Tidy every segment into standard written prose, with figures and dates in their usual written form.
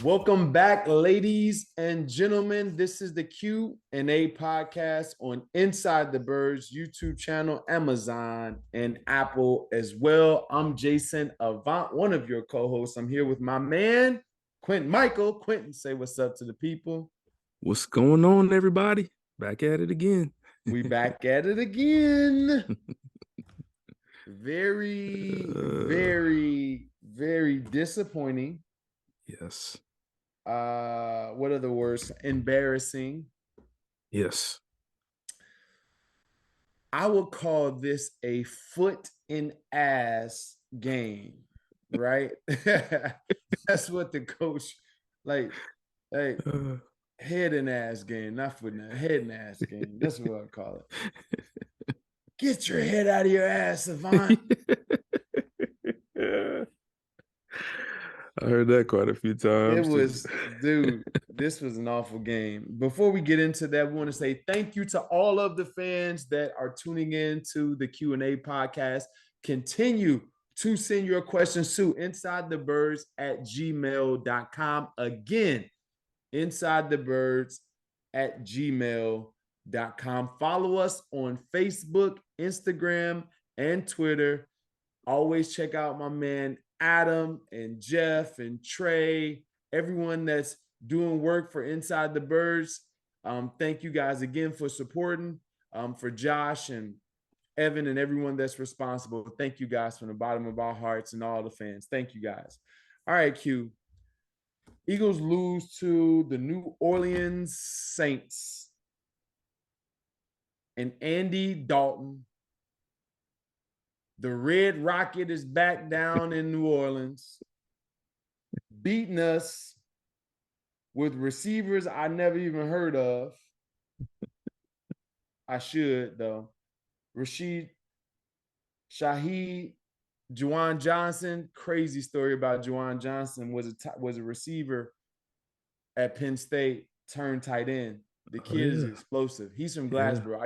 Welcome back, ladies and gentlemen. This is the Q&A podcast on Inside the Birds YouTube channel, Amazon, and Apple as well. I'm Jason Avant, one of your co-hosts. I'm here with my man, Quintin Mikell. Quintin, say what's up to the people. What's going on, everybody? Back at it again. We back at it again. Very disappointing. Yes. What are the words? Embarrassing. Yes. I would call this a foot in ass game, right? That's what the coach like head and ass game, not foot and ass, head and ass game. That's what I call it. Get your head out of your ass, Avant. I heard that quite a few times. It was, dude, this was an awful game. Before we get into that, we want to say thank you to all of the fans that are tuning in to the Q&A podcast. Continue to send your questions to insidethebirds@gmail.com. Again, insidethebirds@gmail.com. Follow us on Facebook, Instagram, and Twitter. Always check out my man Adam and Jeff and Trey, everyone that's doing work for Inside the Birds. Thank you guys again for supporting. For Josh and Evan and everyone that's responsible. Thank you guys from the bottom of our hearts and all the fans. Thank you guys. All right, Q. Eagles lose to the New Orleans Saints. And Andy Dalton, the Red Rocket, is back down in New Orleans, beating us with receivers I never even heard of. I should, though. Shaheed, Juwan Johnson. Crazy story about Juwan Johnson. Was a receiver at Penn State, turned tight end. The kid is explosive. He's from Glassboro.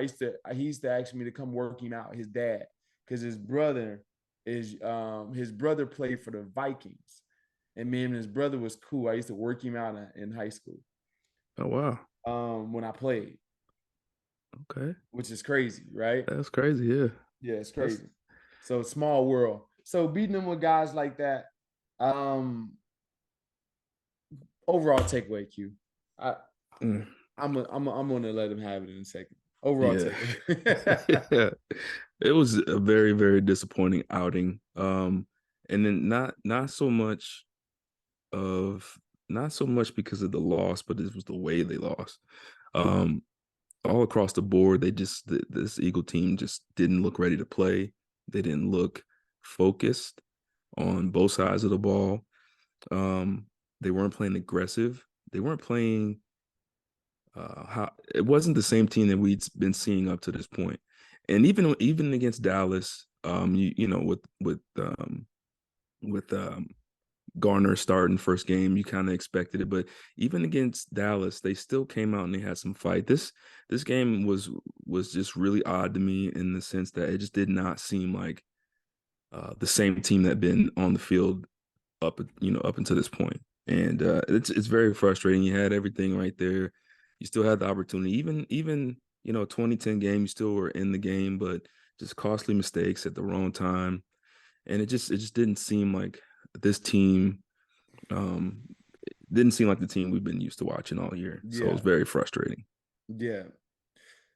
He used to ask me to come work him out, his dad. Because his brother played for the Vikings, and me and his brother was cool. I used to work him out in high school. Oh wow! When I played, okay, which is crazy, right? That's crazy, yeah. Yeah, it's crazy. So small world. So beating them with guys like that. Overall takeaway, Q. I'm gonna let him have it in a second. Overall takeaway. Yeah. It was a very, very disappointing outing. And then not so much because of the loss, but it was the way they lost. All across the board, this Eagle team just didn't look ready to play. They didn't look focused on both sides of the ball. They weren't playing aggressive. They weren't playing it wasn't the same team that we'd been seeing up to this point. And even against Dallas, with Garner starting first game, you kind of expected it. But even against Dallas, they still came out and they had some fight. This game was just really odd to me in the sense that it just did not seem like the same team that had been on the field up until this point. And it's very frustrating. You had everything right there. You still had the opportunity. Even 2010 game, you still were in the game, but just costly mistakes at the wrong time. And it just didn't seem like this team didn't seem like the team we've been used to watching all year. So it was very frustrating. Yeah,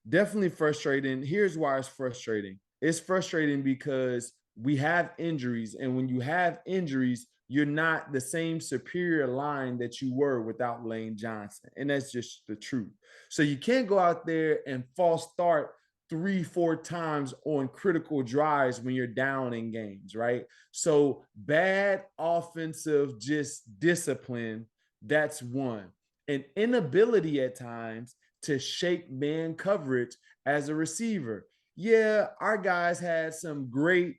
definitely frustrating. Here's why it's frustrating. It's frustrating because we have injuries, and when you have injuries, you're not the same superior line that you were without Lane Johnson. And that's just the truth. So you can't go out there and false start 3-4 times on critical drives when you're down in games, right? So bad offensive just discipline, that's one. An inability at times to shake man coverage as a receiver. Yeah, our guys had some great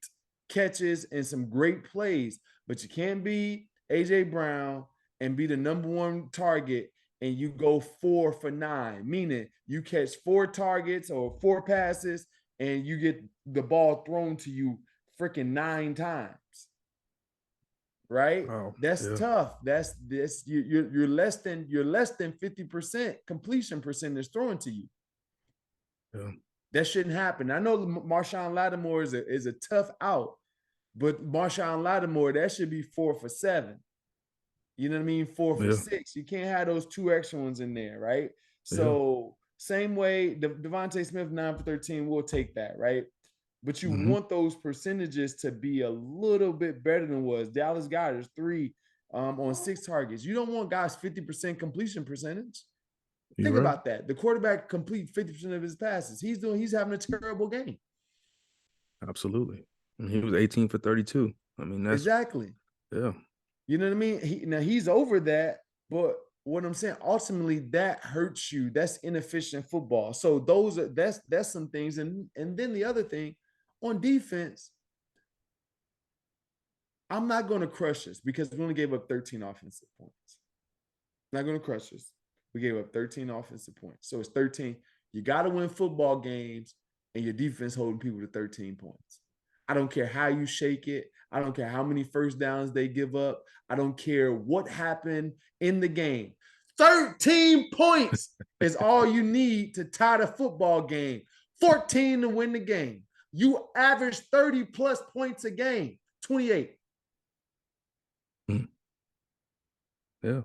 catches and some great plays, but you can't be AJ Brown and be the number one target and you go 4 for 9, meaning you catch 4 targets or 4 passes and you get the ball thrown to you freaking 9 times. right? Wow. That's Yeah. tough. That's this. You're less than 50% completion percentage throwing to you. Yeah. That shouldn't happen. I know Marshawn Lattimore is a tough out, but Marshawn Lattimore, that should be 4 for 7. You know what I mean? 4 for 6. You can't have those 2 extra ones in there, right? Yeah. So same way, Devontae Smith 9 for 13, we'll take that, right? But you Mm-hmm. want those percentages to be a little bit better than was. Dallas Goedert 3 on 6 targets. You don't want guys 50% completion percentage. Think You're right. about that. The quarterback complete 50% of his passes. He's having a terrible game. Absolutely. And he was 18 for 32. I mean, that's Exactly. yeah. You know what I mean? Now he's over that, but what I'm saying, ultimately, that hurts you. That's inefficient football. So that's some things. And then the other thing, on defense, I'm not going to crush us because we only gave up 13 offensive points. Not going to crush us. We gave up 13 offensive points. So it's 13. You got to win football games, and your defense holding people to 13 points. I don't care how you shake it. I don't care how many first downs they give up. I don't care what happened in the game. 13 points is all you need to tie the football game. 14 to win the game. You average 30 plus points a game. 28. Yeah.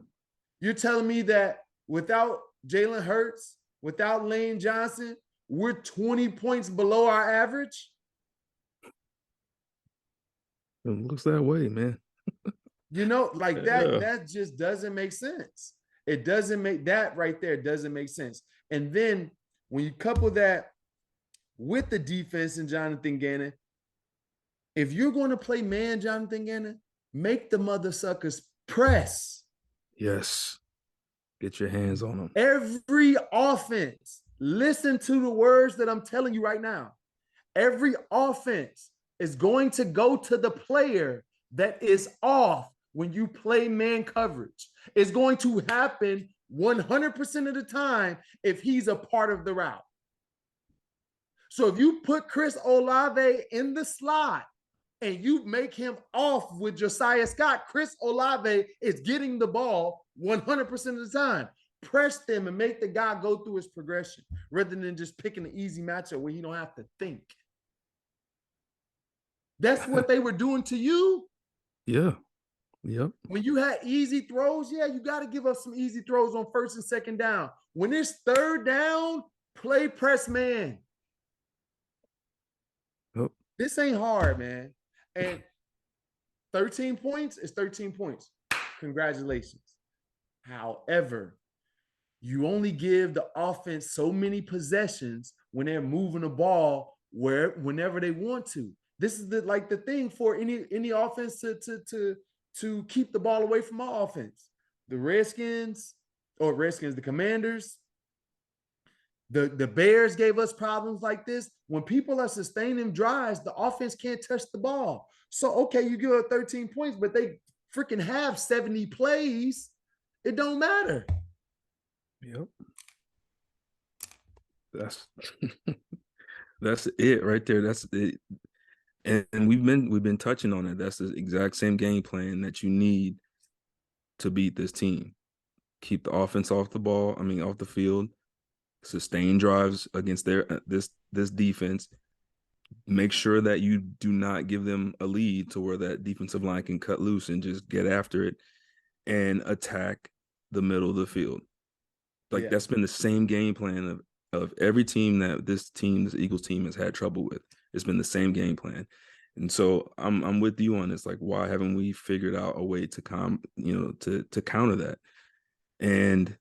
You're telling me that without Jalen Hurts, without Lane Johnson, we're 20 points below our average? It looks that way, man. You know, like Yeah. that just doesn't make sense. It doesn't make that right there doesn't make sense. And then when you couple that with the defense and Jonathan Gannon, if you're going to play man Jonathan Gannon, make the mother suckers press. Yes. Get your hands on them. Every offense, listen to the words that I'm telling you right now. Every offense is going to go to the player that is off when you play man coverage. It's going to happen 100% of the time if he's a part of the route. So if you put Chris Olave in the slot and you make him off with Josiah Scott, Chris Olave is getting the ball 100% of the time. Press them and make the guy go through his progression rather than just picking an easy matchup where he don't have to think. That's what they were doing to you. Yeah. Yep. When you had easy throws, yeah, you got to give up some easy throws on first and second down. When it's third down, play press man. Yep. This ain't hard, man. And 13 points is 13 points. Congratulations. However, you only give the offense so many possessions when they're moving the ball whenever they want to. This is the thing for any offense to keep the ball away from our offense. The the Commanders, the Bears gave us problems like this. When people are sustaining drives, the offense can't touch the ball. So, okay, you give up 13 points, but they freaking have 70 plays. It don't matter. Yep. That's that's it right there. That's it. And we've been touching on it. That's the exact same game plan that you need to beat this team. Keep the offense off the field, sustain drives against this defense. Make sure that you do not give them a lead to where that defensive line can cut loose and just get after it and attack the middle of the field. Like Yeah. that's been the same game plan of every team that this Eagles team has had trouble with. It's been the same game plan. And so I'm with you on this. Like, why haven't we figured out a way to to counter that? And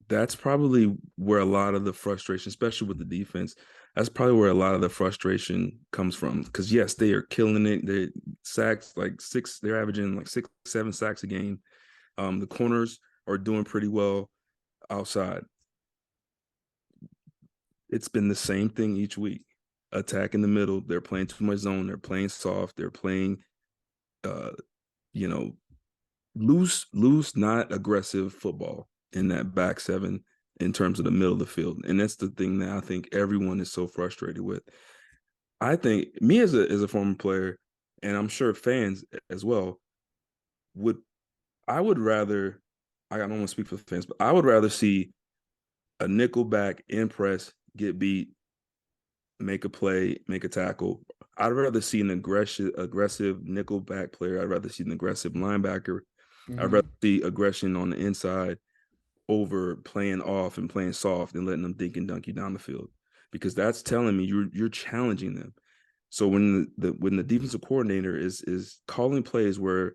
that's probably where a lot of the frustration, especially with the defense, that's probably where a lot of the frustration comes from. Because yes, they are killing it. They sacks they're averaging like 6-7 sacks a game. The corners are doing pretty well outside. It's been the same thing each week. Attack in the middle. They're playing too much zone. They're playing soft. They're playing, uh, you know, loose, not aggressive football in that back seven in terms of the middle of the field. And that's the thing that I think everyone is so frustrated with. I think me as a former player, and I'm sure fans as well, would I would rather, I don't want to speak for the fans, but I would rather see a nickelback in press get beat, make a play, make a tackle. I'd rather see an aggressive nickelback player. I'd rather see an aggressive linebacker. I'd rather Mm-hmm. see aggression on the inside over playing off and playing soft and letting them dink and dunk you down the field, because that's telling me you're challenging them. So when the defensive coordinator is calling plays where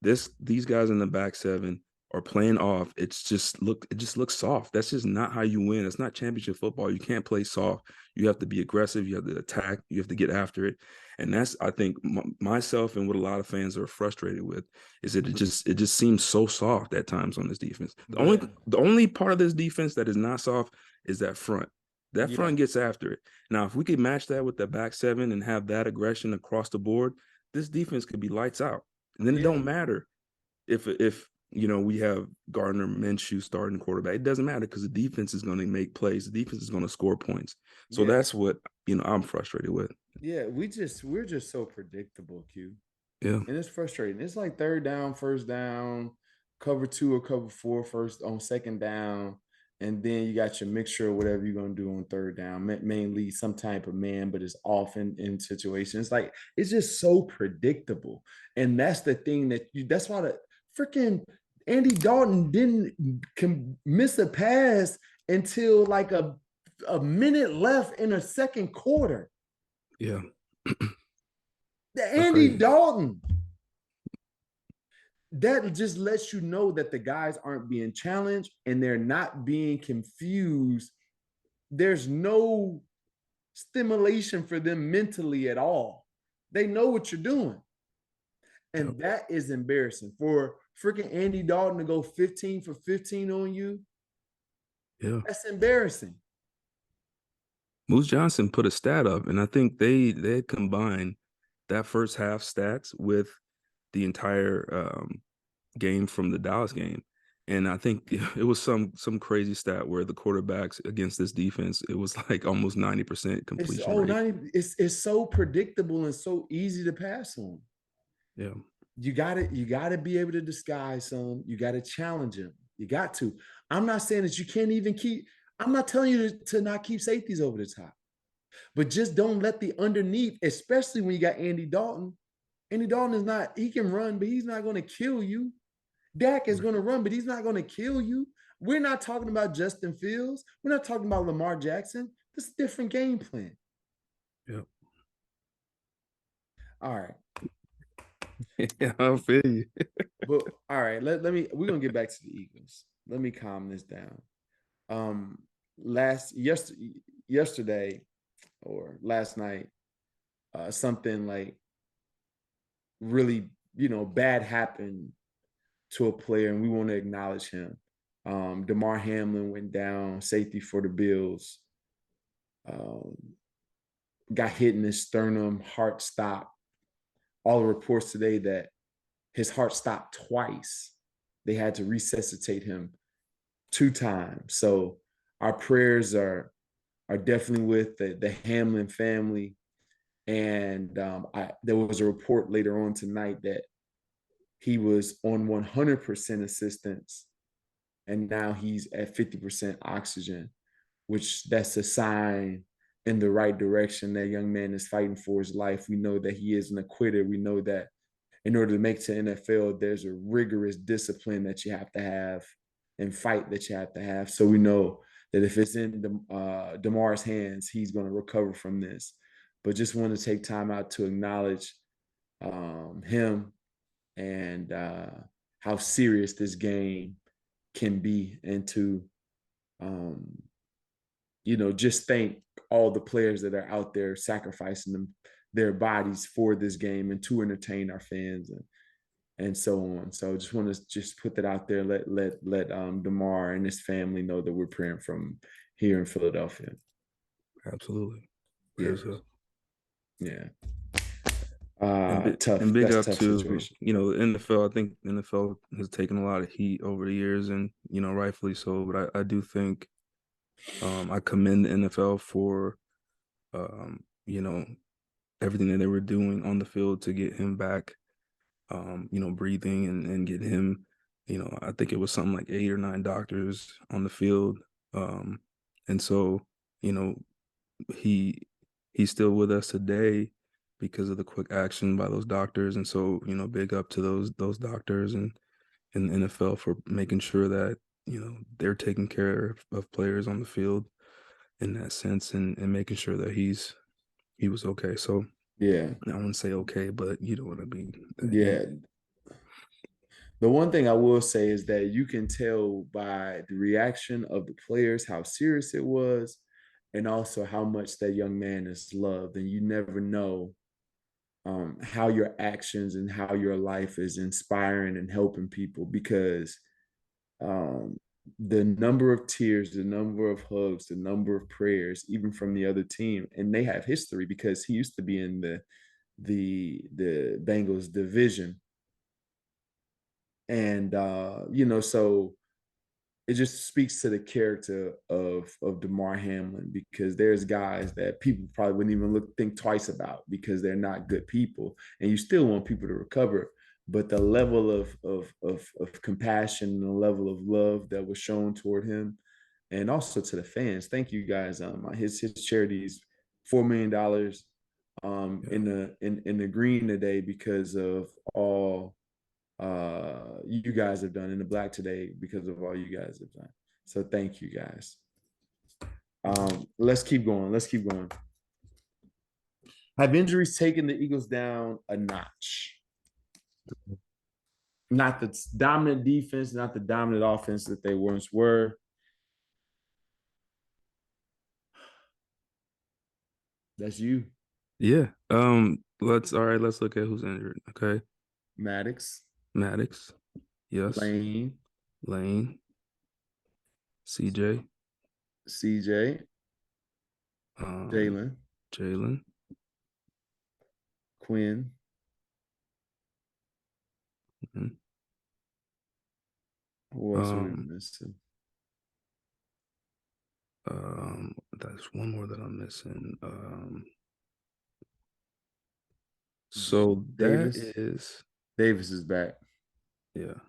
these guys in the back seven are playing off, it just looks soft. That's just not how you win. It's not championship football. You can't play soft. You have to be aggressive. You have to attack. You have to get after it. And that's, I think, myself and what a lot of fans are frustrated with is that it just seems so soft at times on this defense. Yeah. The only part of this defense that is not soft is that front. That Yeah. front gets after it. Now, if we could match that with the back seven and have that aggression across the board, this defense could be lights out. And then it Yeah. don't matter if we have Gardner Minshew starting quarterback. It doesn't matter because the defense is going to make plays. The defense is going to score points. So Yeah. that's what I'm frustrated with. Yeah. We're just so predictable, Q. Yeah, And it's frustrating. It's like third down, first down, cover two or cover four first on second down. And then you got your mixture of whatever you're going to do on third down, mainly some type of man, but it's often in situations. Like it's just so predictable. And that's the thing that's why the freaking Andy Dalton can miss a pass until like a minute left in a second quarter. yeah, The that's Andy crazy. Dalton. That just lets you know that the guys aren't being challenged and they're not being confused. There's no stimulation for them mentally at all. They know what you're doing. Yeah, And that is embarrassing for freaking Andy Dalton to go 15 for 15 on you. yeah. That's embarrassing. Moose Johnson put a stat up, and I think they combined that first half stats with the entire game from the Dallas game. And I think it was some crazy stat where the quarterbacks against this defense, it was like almost 90% It's completion rate. it's so predictable and so easy to pass on. Yeah. You gotta be able to disguise them. You gotta challenge them. You got to. I'm not saying that you can't even keep. I'm not telling you to not keep safeties over the top, but just don't let the underneath, especially when you got Andy Dalton. Andy Dalton is not. He can run, but he's not going to kill you. Dak is Right. going to run, but he's not going to kill you. We're not talking about Justin Fields. We're not talking about Lamar Jackson. This is a different game plan. Yeah. All right. Yeah, I feel you. But all right, let me we're gonna get back to the Eagles. Let me calm this down. Um yesterday or last night, something like really, bad happened to a player, and we want to acknowledge him. Damar Hamlin went down, safety for the Bills. Um, got hit in his sternum, heart stopped. All the reports today that his heart stopped twice. They had to resuscitate him 2 times. So our prayers are definitely with the Hamlin family. And there was a report later on tonight that he was on 100% assistance, and now he's at 50% oxygen, which that's a sign in the right direction. That young man is fighting for his life. We know that he is an quitter. We know that in order to make it to NFL, there's a rigorous discipline that you have to have and fight that you have to have. So we know that if it's in Damar's hands, he's going to recover from this. But just want to take time out to acknowledge him and how serious this game can be, and to um, just thank all the players that are out there sacrificing their bodies for this game and to entertain our fans and so on. So just want to just put that out there. Let Damar and his family know that we're praying from here in Philadelphia. Absolutely. Yeah, Prayers up. yeah. And Tough. big That's a up tough to, situation. the NFL. I think the NFL has taken a lot of heat over the years, and rightfully so. But I do think I commend the NFL for um, you know, everything that they were doing on the field to get him back. breathing and get him, I think it was something like 8 or 9 doctors on the field. And so, you know, he he's still with us today because of the quick action by those doctors. And so, big up to those doctors and in the NFL for making sure that, they're taking care of players on the field in that sense and making sure that he was okay. So Yeah. I wouldn't say okay, but you know what I mean. Yeah. The one thing I will say is that you can tell by the reaction of the players how serious it was and also how much that young man is loved. And you never know how your actions and how your life is inspiring and helping people because um, the number of tears, the number of hugs, the number of prayers, even from the other team, and they have history because he used to be in the Bengals division, and so it just speaks to the character of Damar Hamlin because there's guys that people probably wouldn't even think twice about because they're not good people, and you still want people to recover. But the level of compassion and the level of love that was shown toward him, and also to the fans, thank you guys. His charity is $4 million Yeah. in the green today because of all you guys have done in the black today because of all you guys have done. So thank you guys. Let's keep going. Let's keep going. Have injuries taken the Eagles down a notch? Not the dominant defense, not the dominant offense that they once were. That's you, Yeah. Let's look at who's injured. Okay. Maddox, Maddox. Yes. Lane, Lane. CJ. CJ, Um, Jalen, Jalen. Quinn. Mhm. Who else are we Um, missing? that's one more that I'm missing. So that Davis. is, Davis is back. yeah.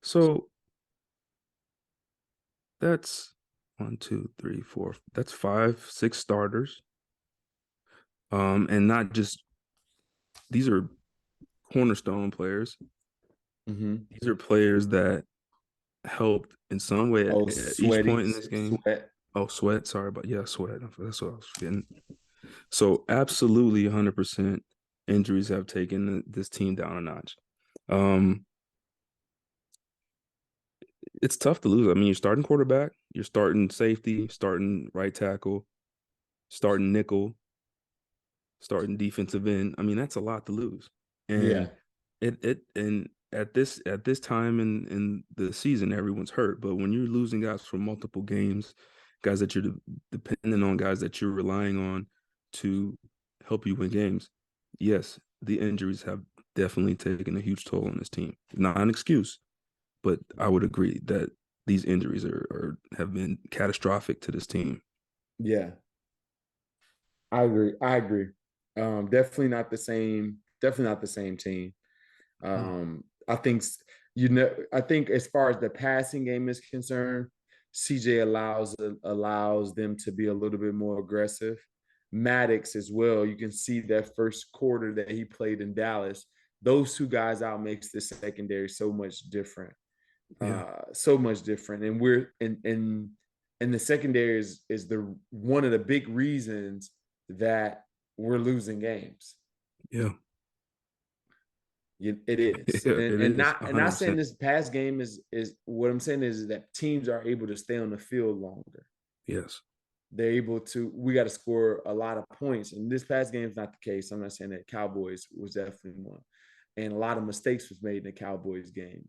So that's one, two, three, four. That's 5, 6 starters. And not just these are cornerstone players. Mm-hmm. These are players that helped in some way Oh, at each sweaty, point in this game. sweat. Oh, Sweat. Sorry about Sweat. That's what I was forgetting. So absolutely 100% injuries have taken this team down a notch. Um, it's tough to lose. I mean, you're starting quarterback, you're starting safety, starting right tackle, starting nickel, starting defensive end. I mean, that's a lot to lose. Yeah, And and at this time in the season, everyone's hurt. But when you're losing guys for multiple games, guys that you're depending on, guys that you're relying on to help you win games, yes, the injuries have definitely taken a huge toll on this team. Not an excuse, but I would agree that these injuries are have been catastrophic to this team. yeah. I agree. I agree. Definitely not the same. Definitely not the same team. No. I think I think as far as the passing game is concerned, CJ allows them to be a little bit more aggressive. Maddox as well. You can see that first quarter that he played in Dallas. Those two guys out makes the secondary so much different. Yeah. So much different. And we're in the secondary is the one of the big reasons that we're losing games. Yeah. It is, Yeah, and it and is not saying 100%. this past game is what I'm saying is that teams are able to stay on the field longer. Yes. They're able to. We got to score a lot of points, and this past game is not the case. I'm not saying that Cowboys was definitely one, and a lot of mistakes was made in the Cowboys game.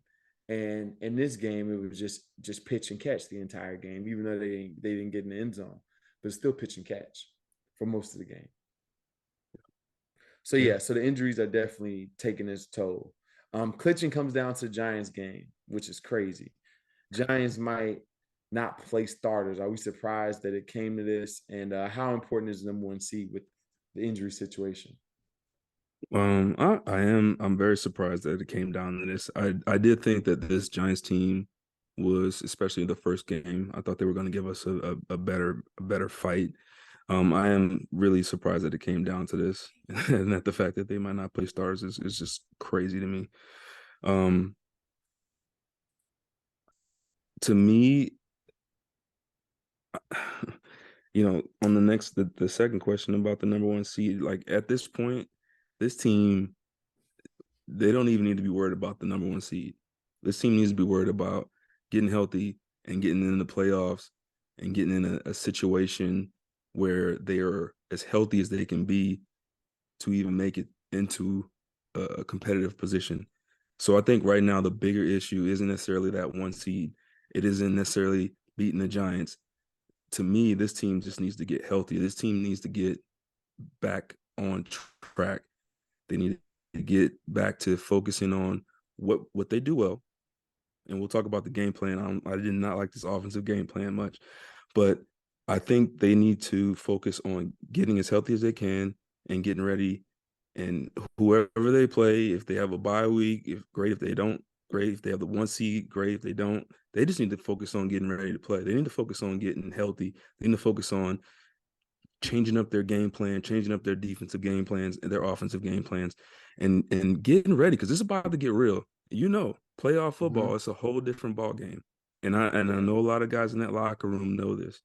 And in this game, it was just pitch and catch the entire game, even though they didn't get in the end zone, but still pitch and catch for most of the game. So Yeah. yeah, so the injuries are definitely taking its toll. Clinching comes down to the Giants game, which is crazy. Giants might not play starters. Are we surprised that it came to this? And how important is the number one seed with the injury situation? I'm very surprised that it came down to this. I did think that this Giants team was, especially the first game, I thought they were going to give us a better fight. I am really surprised that it came down to this, and that the fact that they might not play stars is just crazy to me. Um, to me, on the second question about the number one seed, like at this point, this team, they don't even need to be worried about the number one seed. This team needs to be worried about getting healthy and getting in the playoffs and getting in a situation where they are as healthy as they can be to even make it into a competitive position. So I think right now the bigger issue isn't necessarily that one seed. It isn't necessarily beating the Giants. To me, this team just needs to get healthy. This team needs to get back on track. They need to get back to focusing on what they do well. And we'll talk about the game plan. I did not like this offensive game plan much, but I think they need to focus on getting as healthy as they can and getting ready. And whoever they play, if they have a bye week, if great. If they don't, great. If they have the one seed, great. If they don't, they just need to focus on getting ready to play. They need to focus on getting healthy. They need to focus on changing up their game plan, changing up their defensive game plans and their offensive game plans, and getting ready because it's about to get real. Playoff Mm-hmm. football, it's a whole different ball game. And I know a lot of guys in that locker room know this.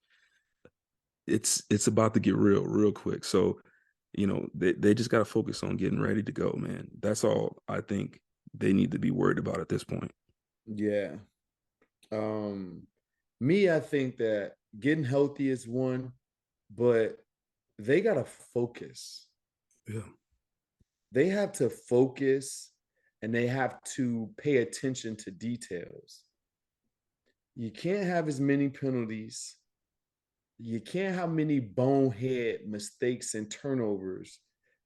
It's about to get real quick. So, they just got to focus on getting ready to go, man. That's all I think they need to be worried about at this point. Yeah. Um, Me, I think that getting healthy is one, but they gotta focus. Yeah. They have to focus and they have to pay attention to details. You can't have as many penalties. You can't have many bonehead mistakes and turnovers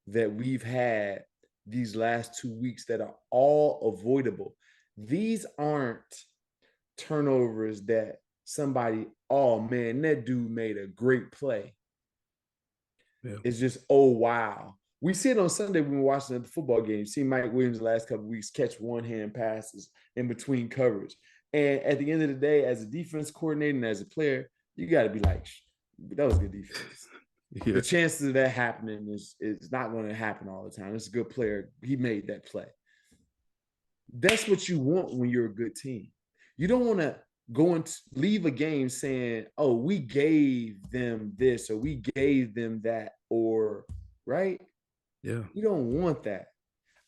that we've had these last 2 weeks that are all avoidable. These aren't turnovers that somebody, oh man, that dude made a great play. Yeah. It's just, oh wow. We see it on Sunday when we're watching the football game. See Mike Williams the last couple of weeks catch one hand passes in between coverage. And at the end of the day, as a defense coordinator and as a player, you got to be like, that was good defense. Yeah. The chances of that happening is not going to happen all the time. It's a good player. He made that play. That's what you want when you're a good team. You don't want to go and leave a game saying, oh, we gave them this or we gave them that, or right? Yeah. You don't want that.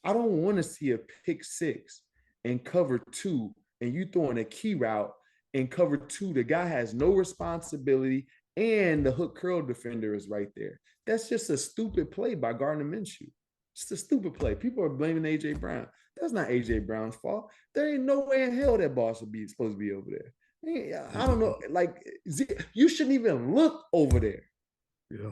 I don't want to see a pick six and cover two and you throwing a key route and cover two. The guy has no responsibility and the hook curl defender is right there. That's just a stupid play by Gardner Minshew. Just a stupid play. People are blaming AJ Brown. That's not AJ Brown's fault. There ain't no way in hell that ball should be supposed to be over there. I don't know. Like, you shouldn't even look over there. Yeah.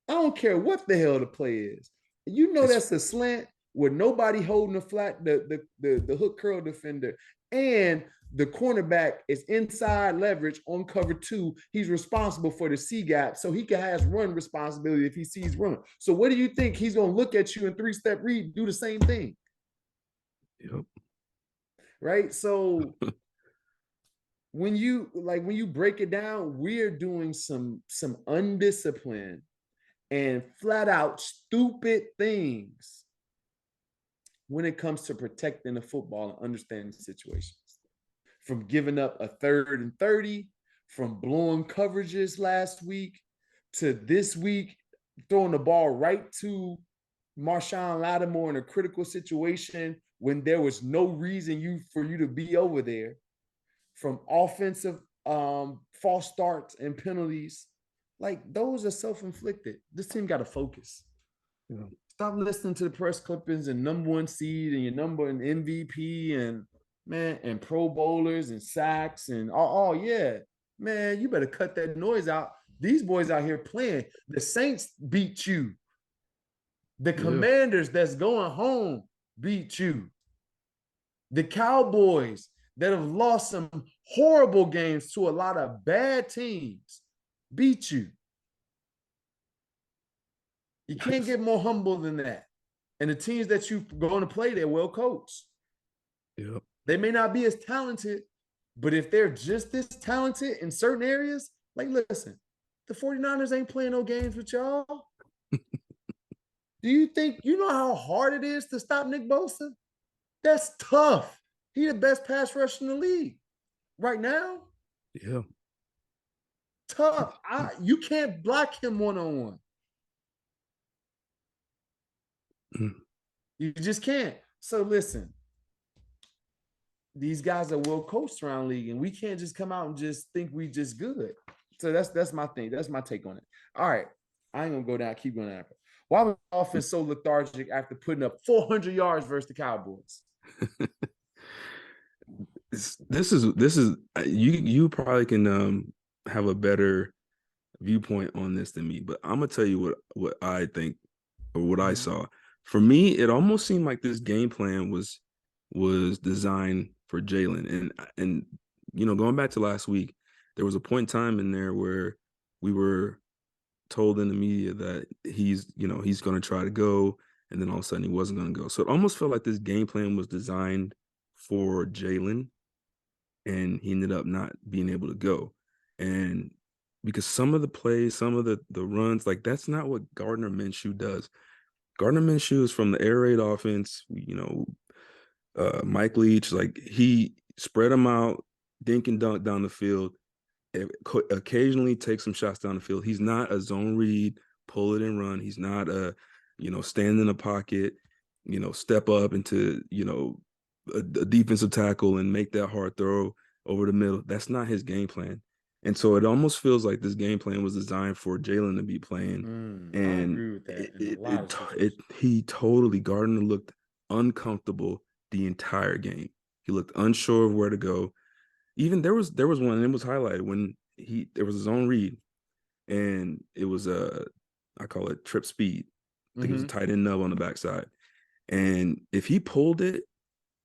I don't care what the hell the play is. You know It's that's a slant with nobody holding the flat, the hook curl defender, and the cornerback is inside leverage on cover two. He's responsible for the C gap, so he can has run responsibility if he sees run. So what do you think? He's gonna look at you in three-step read, do the same thing, Yep. right? So when you break it down, we're doing some undisciplined and flat out stupid things when it comes to protecting the football and understanding situations. From giving up a 3rd and 30, from blowing coverages last week to this week, throwing the ball right to Marshawn Lattimore in a critical situation when there was no reason for you to be over there, from offensive false starts and penalties. Like those are self-inflicted. This team got to focus. Yeah. Stop listening to the press clippings and number one seed and your number and MVP and man and Pro Bowlers and sacks and oh yeah, man, you better cut that noise out. These boys out here playing. The Saints beat you. The Yeah. Commanders that's going home beat you. The Cowboys that have lost some horrible games to a lot of bad teams beat you. You can't get more humble than that. And the teams that you're going to play, they're well coached. Yep. They may not be as talented, but if they're just this talented in certain areas, like listen, the 49ers ain't playing no games with y'all. Do you think you know how hard it is to stop Nick Bosa? That's tough. He's the best pass rusher in the league right now. Yeah. Tough. You can't block him one-on-one. Mm. You just can't. So listen, these guys are well coached around league, and we can't just come out and just think we just good. So that's my thing. That's my take on it. All right. I ain't gonna go down, keep going down. Why was the offense so lethargic after putting up 400 yards versus the Cowboys? This is you probably can have a better viewpoint on this than me, but I'm gonna tell you what I think or what I saw. For me, it almost seemed like this game plan was designed for Jalen, and going back to last week, there was a point in time in there where we were told in the media that he's going to try to go, and then all of a sudden he wasn't going to go. So it almost felt like this game plan was designed for Jalen, and he ended up not being able to go. And because some of the plays, some of the runs, like that's not what Gardner Minshew does. Gardner Minshew is from the air raid offense, Mike Leach, like he spread them out, dink and dunk down the field, occasionally take some shots down the field. He's not a zone read, pull it and run. He's not a, stand in the pocket, step up into, a defensive tackle and make that hard throw over the middle. That's not his game plan. And so it almost feels like this game plan was designed for Jalen to be playing. I And agree with that in a lot of situations. Gardner looked uncomfortable the entire game. He looked unsure of where to go. Even there was one, and it was highlighted when there was his own read, and it was I call it trip speed. I think it was a tight end nub on the backside. And if he pulled it,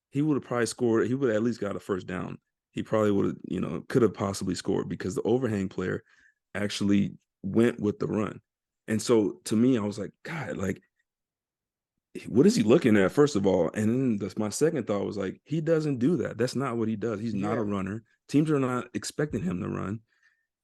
he would have probably scored. He would have at least got a first down. He probably would have, could have possibly scored because the overhang player actually went with the run. And so to me, I was like, God, like, what is he looking at, first of all? And then my second thought was like, he doesn't do that. That's not what he does. He's not a runner. Teams are not expecting him to run.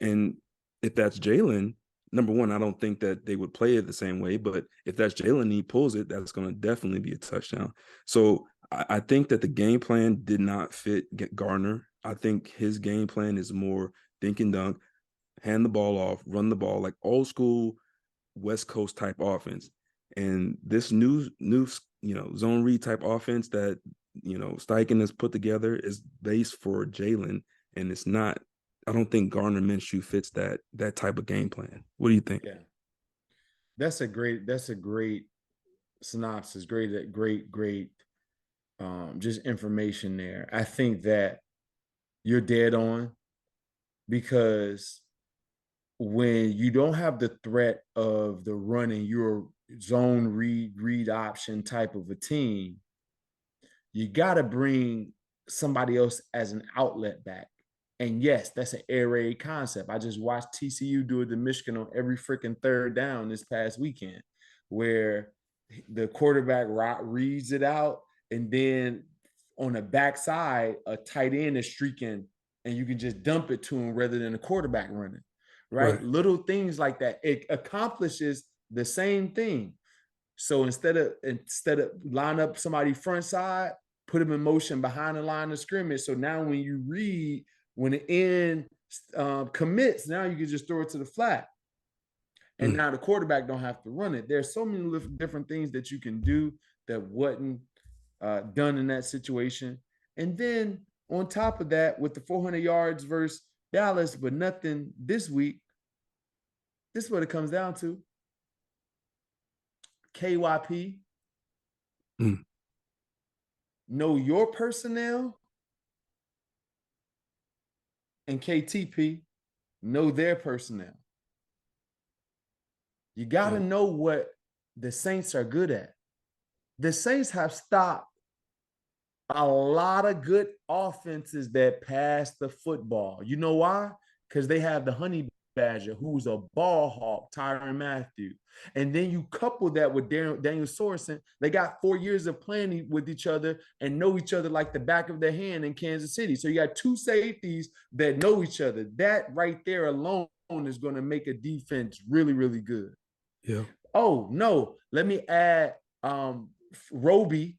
And if that's Jalen, number one, I don't think that they would play it the same way. But if that's Jalen and he pulls it, that's going to definitely be a touchdown. So I think that the game plan did not fit Gardner. I think his game plan is more dink and dunk, hand the ball off, run the ball, like old school West Coast type offense. And this new zone read type offense that Steichen has put together is based for Jalen, and it's not. I don't think Gardner Minshew fits that type of game plan. What do you think? Yeah, that's a great synopsis. Great. Just information there. I think that you're dead on, because when you don't have the threat of the running, you're zone read option type of a team, you got to bring somebody else as an outlet back. And yes, that's an air raid concept. I just watched TCU do it to Michigan on every freaking third down this past weekend, where the quarterback reads it out, and then on the backside, a tight end is streaking, and you can just dump it to him rather than a quarterback running. Right? Little things like that. It accomplishes the same thing. So instead of line up somebody front side, put them in motion behind the line of scrimmage. So now when you read, when the end commits, now you can just throw it to the flat. And now the quarterback don't have to run it. There's so many different things that you can do that wasn't done in that situation. And then on top of that, with the 400 yards versus Dallas, but nothing this week, this is what it comes down to. KYP, know your personnel, and KTP, know their personnel. You got to know what the Saints are good at. The Saints have stopped a lot of good offenses that pass the football. You know why? Because they have the honey badger, who's a ball hawk, Tyrann Mathieu. And then you couple that with Daniel Sorensen. They got 4 years of playing with each other and know each other like the back of their hand in Kansas City. So you got two safeties that know each other. That right there alone is going to make a defense really, really good. Yeah. Oh, no. Let me add Roby,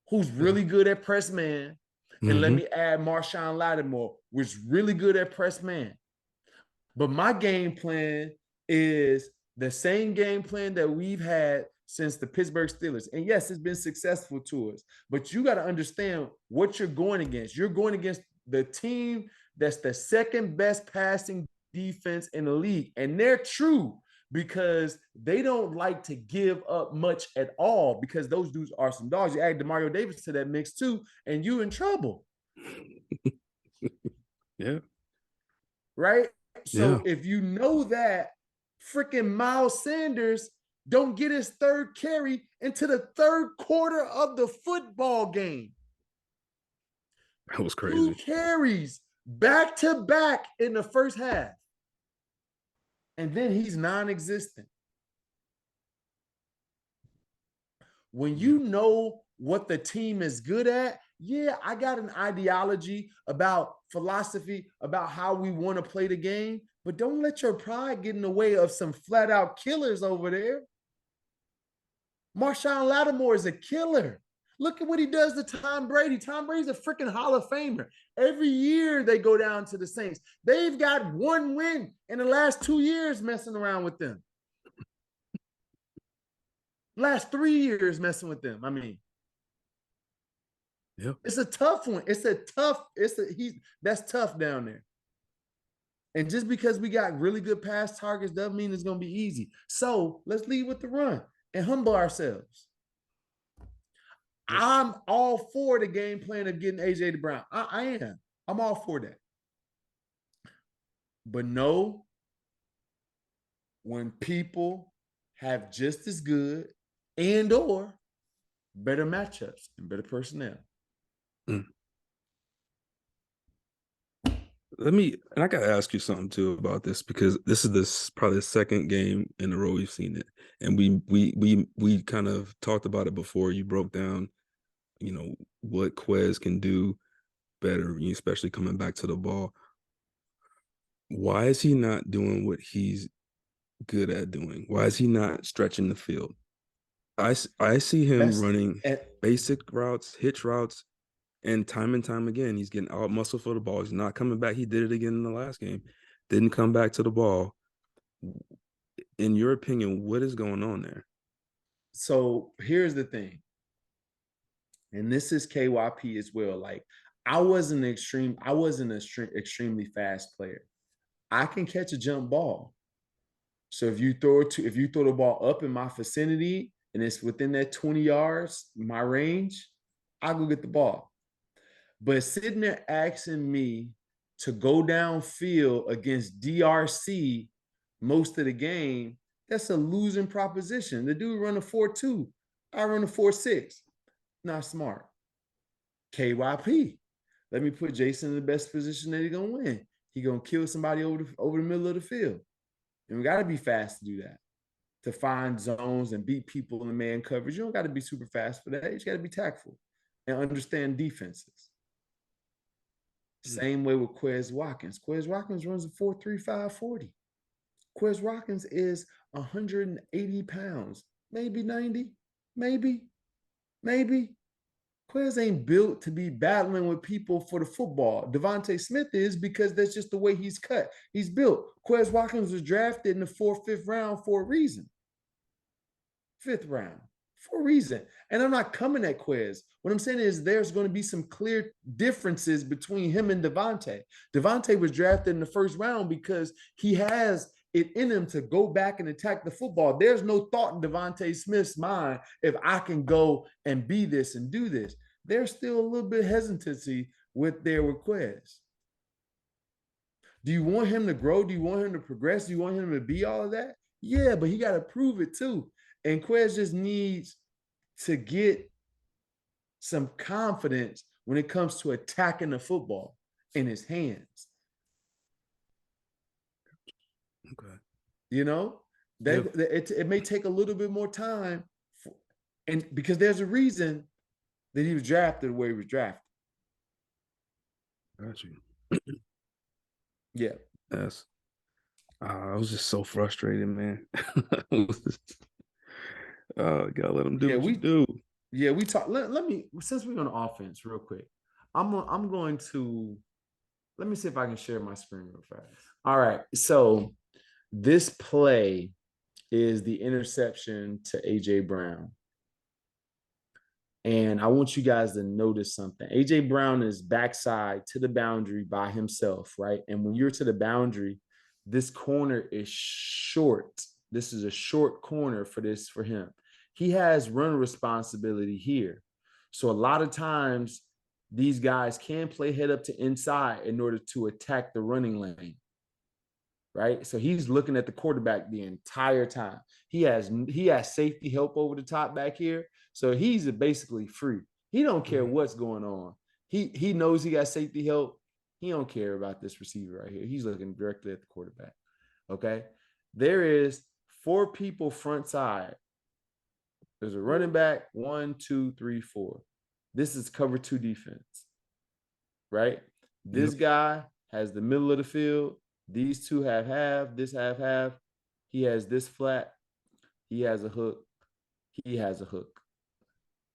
who's really good at press man. And let me add Marshawn Lattimore, which is really good at press man. But my game plan is the same game plan that we've had since the Pittsburgh Steelers. And yes, it's been successful to us, but you got to understand what you're going against. You're going against the team that's the second best passing defense in the league. And they're true because they don't like to give up much at all because those dudes are some dogs. You add Demario Davis to that mix too, and you in trouble. Yeah. Right? Yeah. So if you know that, freaking Miles Sanders don't get his third carry into the third quarter of the football game. That was crazy. 2 carries back to back in the first half. And then he's non-existent. When you know what the team is good at, yeah, I got an ideology about philosophy, about how we want to play the game, but don't let your pride get in the way of some flat out killers over there. Marshawn Lattimore is a killer. Look at what he does to Tom Brady. Tom Brady's a freaking Hall of Famer. Every year they go down to the Saints. They've got 1 win in the last 2 years messing around with them. Last 3 years messing with them. I mean, yeah, it's a tough one. That's tough down there. And just because we got really good pass targets doesn't mean it's going to be easy. So let's lead with the run and humble ourselves. I'm all for the game plan of getting AJ Brown. I am. I'm all for that. But no, when people have just as good and or better matchups and better personnel. I gotta ask you something too about this because this is probably the second game in a row we've seen it, and we kind of talked about it before. You broke down, what Quez can do better, especially coming back to the ball. Why is he not doing what he's good at doing? Why is he not stretching the field? I see him running basic routes, hitch routes, and time again, he's getting out muscle for the ball. He's not coming back. He did it again in the last game. Didn't come back to the ball. In your opinion, what is going on there? So here's the thing. And this is KYP as well. Like I wasn't an extremely fast player. I can catch a jump ball. So if you throw the ball up in my vicinity and it's within that 20 yards, my range, I'll go get the ball. But sitting there asking me to go downfield against DRC most of the game, that's a losing proposition. The dude run a 4.2. I run a 4.6. Not smart. KYP. Let me put Jason in the best position that he's gonna win. He's gonna kill somebody over the middle of the field. And we gotta be fast to do that. To find zones and beat people in man coverage. You don't gotta be super fast for that. You just gotta be tactful and understand defenses. Same way with Quez Watkins. Quez Watkins runs a 4.35 40. Quez Watkins is 180 pounds, maybe 90, maybe. Quez ain't built to be battling with people for the football. Devontae Smith is because that's just the way he's cut. He's built. Quez Watkins was drafted in the 4th, 5th round for a reason. 5th round for a reason. And I'm not coming at Quez. What I'm saying is there's going to be some clear differences between him and Devontae. Devontae was drafted in the 1st round because he has it in him to go back and attack the football. There's no thought in Devontae Smith's mind if I can go and be this and do this. There's still a little bit of hesitancy with Quez. Do you want him to grow? Do you want him to progress? Do you want him to be all of that? Yeah, but he got to prove it too. And Quez just needs to get some confidence when it comes to attacking the football in his hands. Okay. You know, Yeah. it may take a little bit more time, and because there's a reason that he was drafted the way he was drafted. Got you. Yeah. Yes. I was just so frustrated, man. Gotta let him do Yeah, what you do. we talk. Let me, since we're on offense, real quick. I'm going to, let me see if I can share my screen real fast. All right. So this play is the interception to AJ Brown. And I want you guys to notice something. AJ Brown is backside to the boundary by himself, right? And when you're to the boundary, this corner is short. This is a short corner for him. He has run responsibility here. So a lot of times these guys can play head up to inside in order to attack the running lane. Right. So he's looking at the quarterback the entire time. He has safety help over the top back here. So he's basically free. He don't care what's going on. He knows he got safety help. He don't care about this receiver right here. He's looking directly at the quarterback. Okay. There is 4 people front side. There's a running back, 1, 2, 3, 4. This is cover 2 defense. Right. This guy has the middle of the field. These two have half, this half. He has this flat. He has a hook. He has a hook.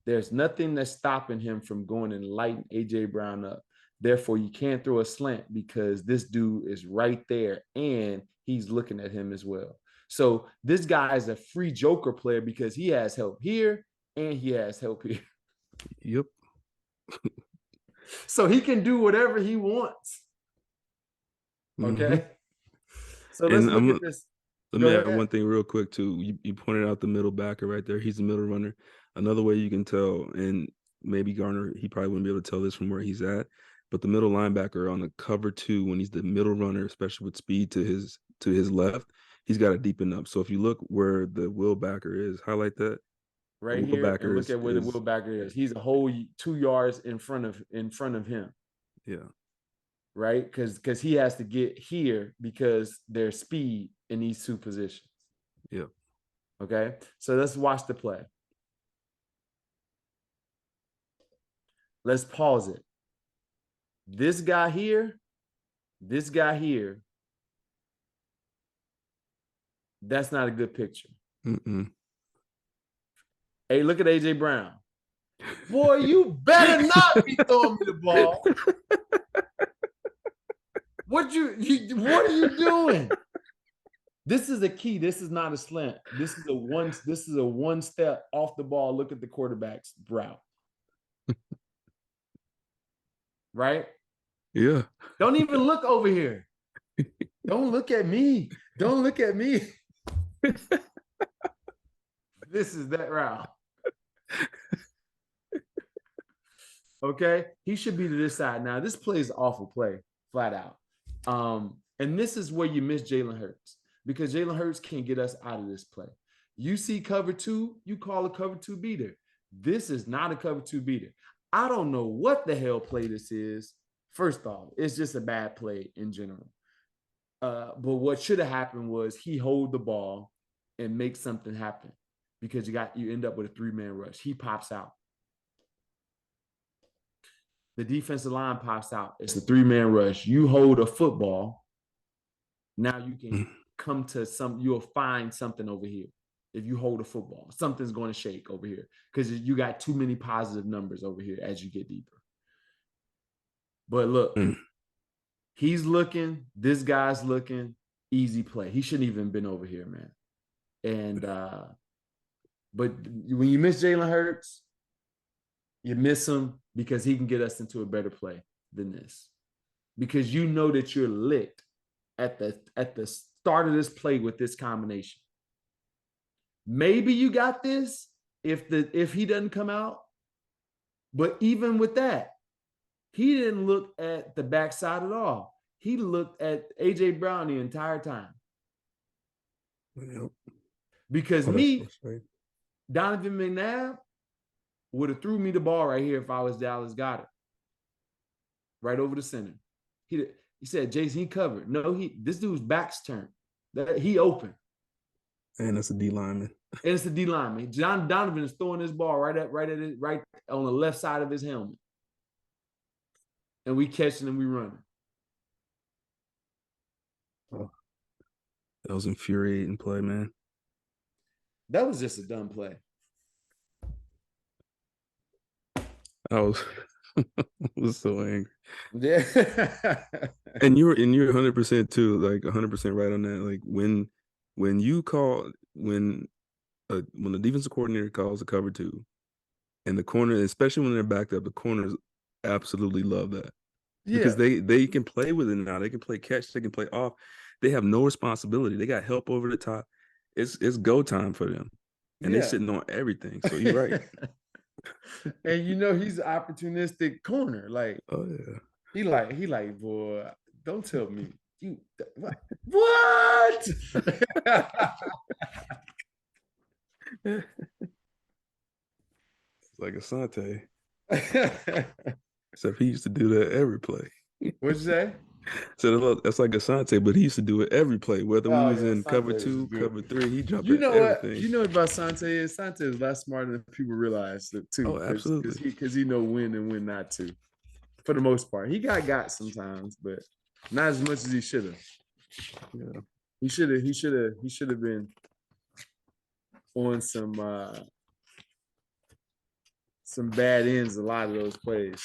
There's nothing that's stopping him from going and lighting AJ Brown up. Therefore, you can't throw a slant because this dude is right there and he's looking at him as well. So this guy is a free joker player because he has help here and he has help here. Yep. So he can do whatever he wants. Okay. So let's And look at this. let Go me add ahead. one thing real quick too. You pointed out the middle backer right there. He's the middle runner. Another way you can tell, and maybe Garner, he probably wouldn't be able to tell this from where he's at, but the middle linebacker on the cover 2, when he's the middle runner, especially with speed to his left, he's got to deepen up. So if you look where the will backer is, highlight that. The Right will here, and backer look at where the is Will Backer is. He's a whole 2 yards in front of him, yeah. right? Because he has to get here because there's speed in these 2 positions. Yeah. Okay, so let's watch the play. Let's pause it. This guy here, that's not a good picture. Mm-mm. Hey, look at AJ Brown. Boy, you better not be throwing me the ball. What are you doing? This is a key. This is not a slant. This is a one step off the ball. Look at the quarterback's route. Right? Yeah. Don't even look over here. Don't look at me. Don't look at me. This is that route. Okay. He should be to this side. Now, this play is awful play, flat out. And this is where you miss Jalen Hurts because Jalen Hurts can't get us out of this play. You see cover 2, you call a cover 2 beater. This is not a cover 2 beater. I don't know what the hell play this is. First off, it's just a bad play in general. But what should have happened was he hold the ball and make something happen because you end up with a 3-man rush. He pops out. The defensive line pops out. It's a 3-man rush. You hold a football. Now you can come to you'll find something over here. If you hold a football, something's going to shake over here because you got too many positive numbers over here as you get deeper. But look, he's looking, this guy's looking, easy play. He shouldn't even been over here, man. And but when you miss Jalen Hurts, you miss him because he can get us into a better play than this. Because you know that you're licked at the start of this play with this combination. Maybe you got this if he doesn't come out. But even with that, he didn't look at the backside at all. He looked at AJ Brown the entire time. Yep. Because Donovan McNabb would have threw me the ball right here if I was Dallas Goedert. Right over the center. He said, Jason, he covered. No, this dude's back's turned. That he open. And that's a D lineman. And it's a D lineman. John Donovan is throwing this ball right on the left side of his helmet. And we catching and we running. Oh, that was infuriating play, man. That was just a dumb play. I was was so angry. Yeah. And you're 100% too, like 100% right on that. Like when the defensive coordinator calls a cover two, and the corner, especially when they're backed up, the corners absolutely love that because Yeah. they can play with it now. They can play catch, they can play off. They have no responsibility. They got help over the top. It's go time for them, and they Yeah. sitting on everything. So you're right. And you know he's an opportunistic corner. Like, Oh yeah. he like, boy, don't tell me you what? It's like Asante. Except he used to do that every play. What'd you say? So that's like Asante, but he used to do it every play. Whether we Oh was yeah, in cover Sante is 2, good. cover 3, he jumped You at know what? everything. You know what about Sante is? Sante is a lot smarter than people realize too. Oh, absolutely. Because he know when and when not to. For the most part, he got sometimes, but not as much as he should have. Yeah. He should have been on some bad ends a lot of those plays.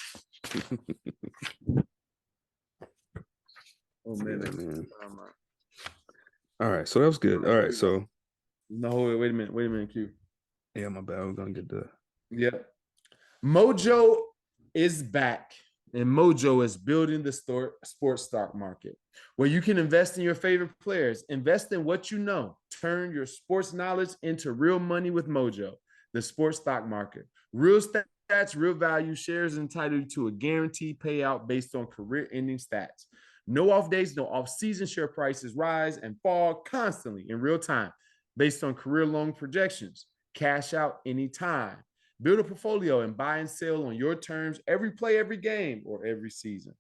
Oh man, Yeah, man. All right, so that was good. All right, so no, wait a minute, Q. yeah, my bad. We're gonna get the Yep. Mojo is back, and Mojo is building the sports stock market where you can invest in your favorite players, invest in what you know, turn your sports knowledge into real money with Mojo, the sports stock market. Real stats, real value, shares entitled to a guaranteed payout based on career-ending stats. No off days, no off-season. Share prices rise and fall constantly in real time based on career-long projections. Cash out anytime. Build a portfolio and buy and sell on your terms every play, every game, or every season.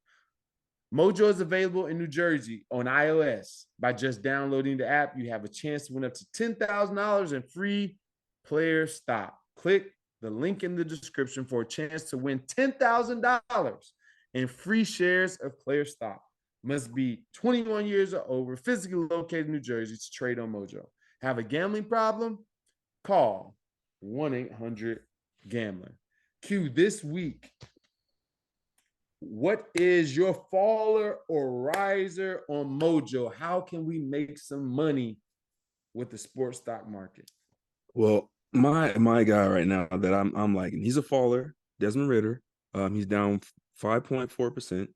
Mojo is available in New Jersey on iOS. By just downloading the app, you have a chance to win up to $10,000 in free player stock. Click the link in the description for a chance to win $10,000 in free shares of player stock. Must be 21 years or over, physically located in New Jersey to trade on Mojo. Have a gambling problem? Call 1-800-GAMBLER. Q, this week, what is your faller or riser on Mojo? How can we make some money with the sports stock market? Well, my guy right now that I'm liking, he's a faller, Desmond Ridder. He's down 5.4%.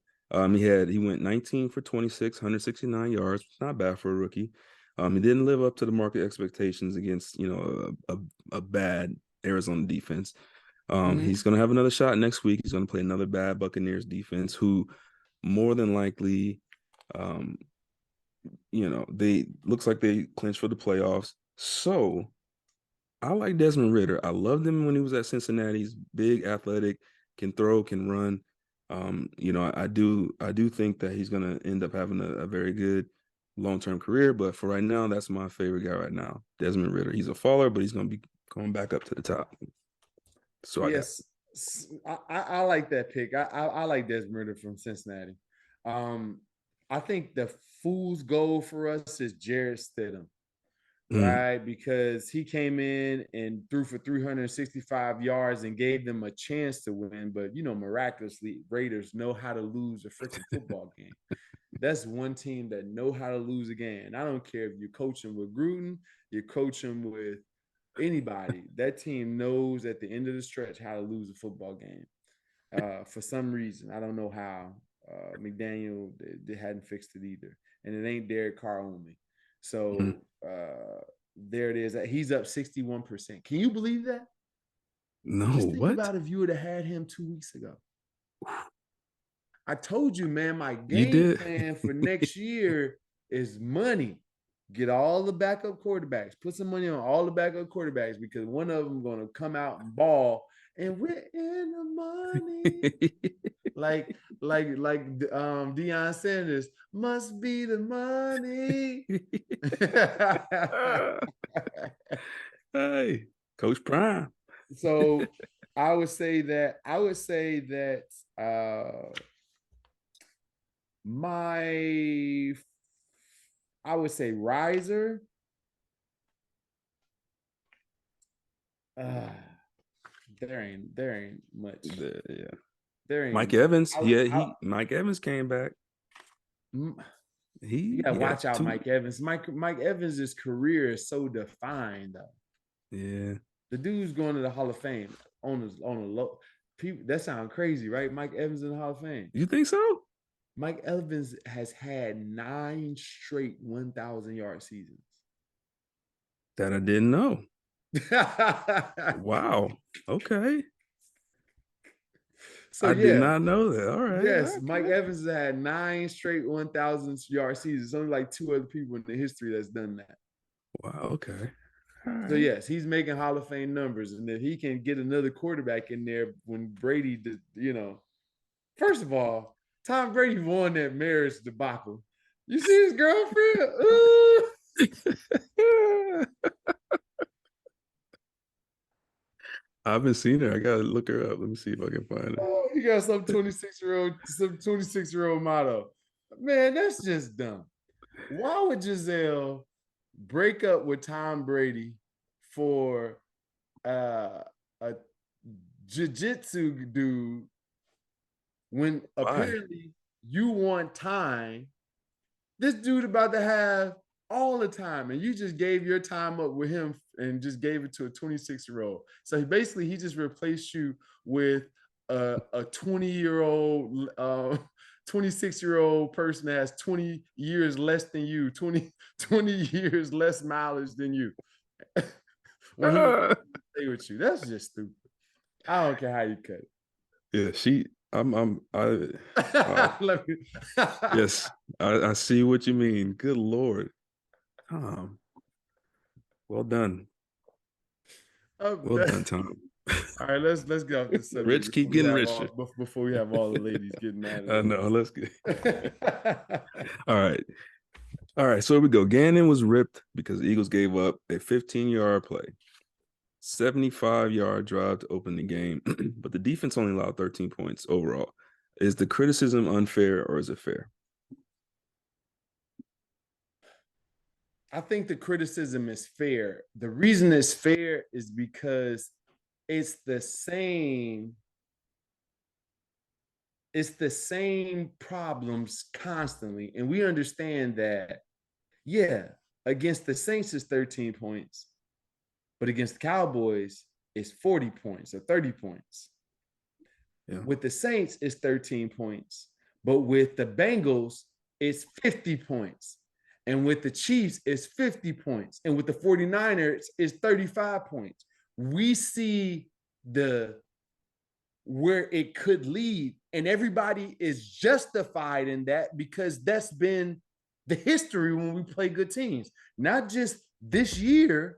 He went 19 for 26, 169 yards. Not bad for a rookie. He didn't live up to the market expectations against, a bad Arizona defense. He's going to have another shot next week. He's going to play another bad Buccaneers defense who more than likely, they looks like they clinched for the playoffs. So I like Desmond Ridder. I loved him when he was at Cincinnati. He's big, athletic, can throw, can run. I do think that he's going to end up having a very good long-term career. But for right now, that's my favorite guy right now, Desmond Ridder. He's a faller, but he's going to be going back up to the top. So yes, I like that pick. I like Desmond Ridder from Cincinnati. I think the fool's gold for us is Jarrett Stidham. Right, because he came in and threw for 365 yards and gave them a chance to win. But, miraculously, Raiders know how to lose a freaking football game. That's one team that know how to lose a game. And I don't care if you're coaching with Gruden, you're coaching with anybody. That team knows at the end of the stretch how to lose a football game. For some reason, I don't know how. McDaniel they hadn't fixed it either. And it ain't Derek Carr only. So there it is. He's up 61%. Can you believe that? No, just think what? about if you would have had him 2 weeks ago. I told you, man, my You game did? plan for next year is money. Get all the backup quarterbacks. Put some money on all the backup quarterbacks because one of them going to come out and ball and we're in the money. like Deion Sanders, must be the money. Hey, Coach Prime. So I would say that my I would say riser. Uh, there ain't much. Yeah. There Mike ain't. Evans. Yeah, I Mike Evans came back. you He gotta had watch out, two. Mike Evans. Mike Evans' career is so defined though. Yeah. The dude's going to the Hall of Fame on a low. People that sound crazy, right? Mike Evans in the Hall of Fame. You think so? Mike Evans has had 9 straight 1,000-yard seasons. That I didn't know. Wow. Okay. So I did yeah, not know that. All right. yes, Mike Okay. Evans has had 9 straight 1,000-yard seasons. Only like 2 other people in the history that's done that. Wow. Okay. All So right. yes, he's making Hall of Fame numbers, and if he can get another quarterback in there when Brady did, first of all, Tom Brady won that marriage debacle. You see his girlfriend? Ooh. I haven't seen her. I gotta look her up. Let me see if I can find her. Oh, he got some 26-year-old motto. Man, that's just dumb. Why would Giselle break up with Tom Brady for a jiu-jitsu dude when Why? apparently you want time? This dude about to have all the time, and you just gave your time up with him and just gave it to a 26-year-old. So basically, he just replaced you with a 20-year-old, 26-year-old person that has 20 years less than you, 20 years less mileage than you. When he wants to stay with you, that's just stupid. I don't care how you cut Yeah, I wow. it. Let me- Yes, I see what you mean. Good Lord. Tom. Well done. Well done, Tom. All right, let's get off this subject Rich keep getting richer. before we have all the ladies getting mad I know. Let's get at all right. All right. So here we go. Gannon was ripped because the Eagles gave up a 15-yard play, 75-yard drive to open the game, but the defense only allowed 13 points overall. Is the criticism unfair or is it fair? I think the criticism is fair. The reason it's fair is because it's the same it's the same problems constantly, and we understand that. Yeah, against the Saints is 13 points, but against the Cowboys it's 40 points or 30 points. Yeah. With the Saints it's 13 points, but with the Bengals it's 50 points, and with the Chiefs it's 50 points, and with the 49ers it's 35 points. We see the where it could lead, and everybody is justified in that because that's been the history when we play good teams, not just this year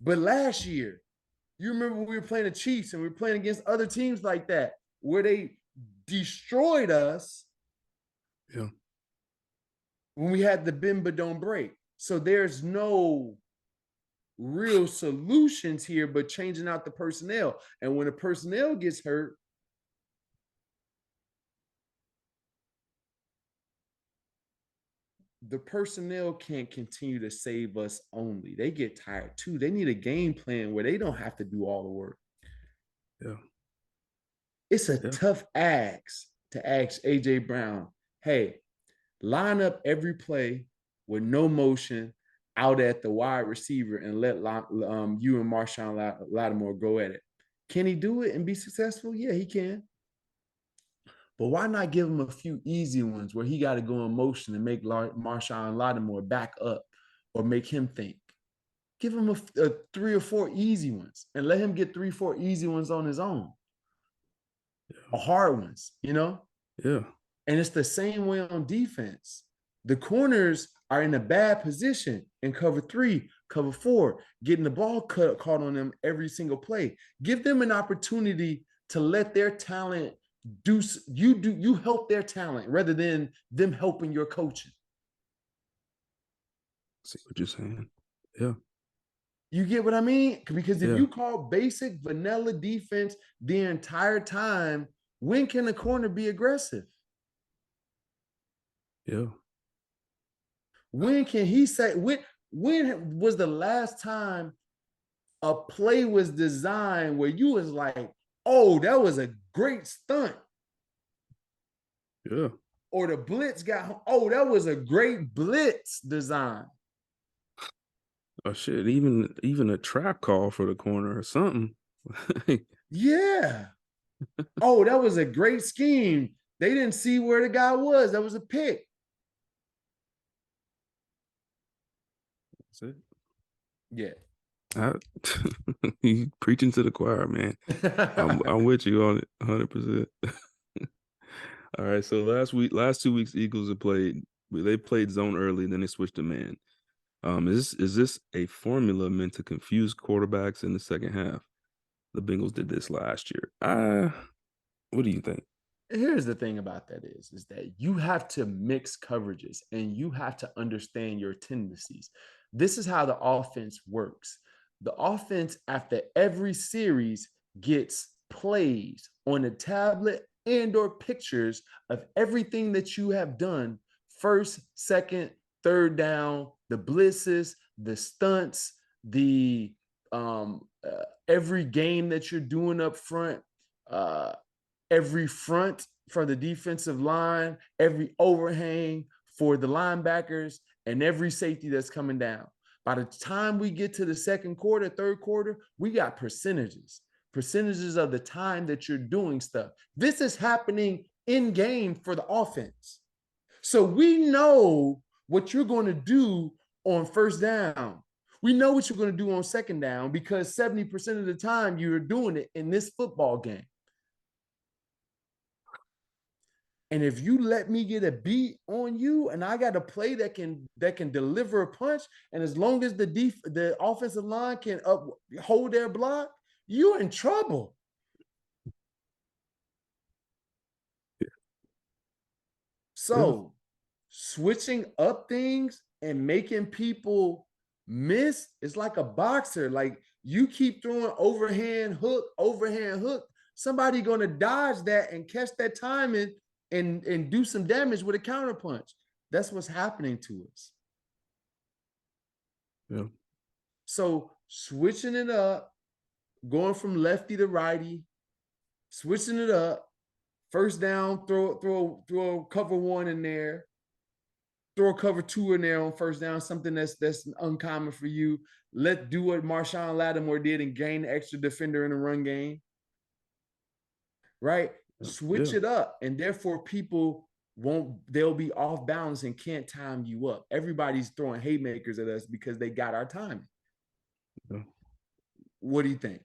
but last year. You remember when we were playing the Chiefs and we were playing against other teams like that where they destroyed us. Yeah. When we had the bend but don't break. So there's no real solutions here but changing out the personnel. And when the personnel gets hurt, the personnel can't continue to save us only. They get tired too. They need a game plan where they don't have to do all the work. Yeah. It's a Yeah. tough ask to ask AJ Brown, hey, line up every play with no motion out at the wide receiver and let you and Marshawn Lattimore go at it. Can he do it and be successful? Yeah, he can. But why not give him a few easy ones where he got to go in motion and make Marshawn Lattimore back up or make him think? Give him a 3 or 4 easy ones and let him get 3, 4 easy ones on his own. Or hard ones, Yeah. And it's the same way on defense. The corners are in a bad position in cover 3, cover 4, getting the ball caught on them every single play. Give them an opportunity to let their talent you help their talent rather than them helping your coaching. See what you're saying? Yeah. You get what I mean? Because if Yeah. you call basic vanilla defense the entire time, when can a corner be aggressive? Yeah. When can he say when was the last time a play was designed where you was like, oh, that was a great stunt? Yeah. Or the blitz got, oh, that was a great blitz design. Oh shit, even a trap call for the corner or something. Yeah. Oh, that was a great scheme. They didn't see where the guy was. That was a pick. That's it. Yeah. You preaching to the choir, man. I'm with you on it 100%. All right, so last 2 weeks, Eagles have played. They played zone early, then they switched to man. Is this a formula meant to confuse quarterbacks in the second half? The Bengals did this last year. What do you think? Here's the thing about that is that you have to mix coverages and you have to understand your tendencies. This is how the offense works. The offense, after every series, gets plays on a tablet and or pictures of everything that you have done: first, second, third down, the blitzes, the stunts, the every game that you're doing up front, uh, every front for the defensive line, every overhang for the linebackers, and every safety that's coming down. By the time we get to the second quarter, third quarter, we got percentages of the time that you're doing stuff. This is happening in game for the offense. So we know what you're going to do on first down. We know what you're going to do on second down because 70% of the time you're doing it in this football game. And if you let me get a beat on you and I got a play that can deliver a punch, and as long as the offensive line can hold their block, you're in trouble. Yeah. So switching up things and making people miss is like a boxer. Like you keep throwing overhand hook. Somebody gonna dodge that and catch that timing and do some damage with a counter punch. That's what's happening to us. Yeah. So switching it up, going from lefty to righty, switching it up, first down, throw cover 1 in there, throw a cover 2 in there on first down, something that's uncommon for you. Let's do what Marshawn Lattimore did and gain the extra defender in the run game. Right? Switch Yeah. it up, and therefore they'll be off balance and can't time you up. Everybody's throwing haymakers at us because they got our timing. Yeah. What do you think?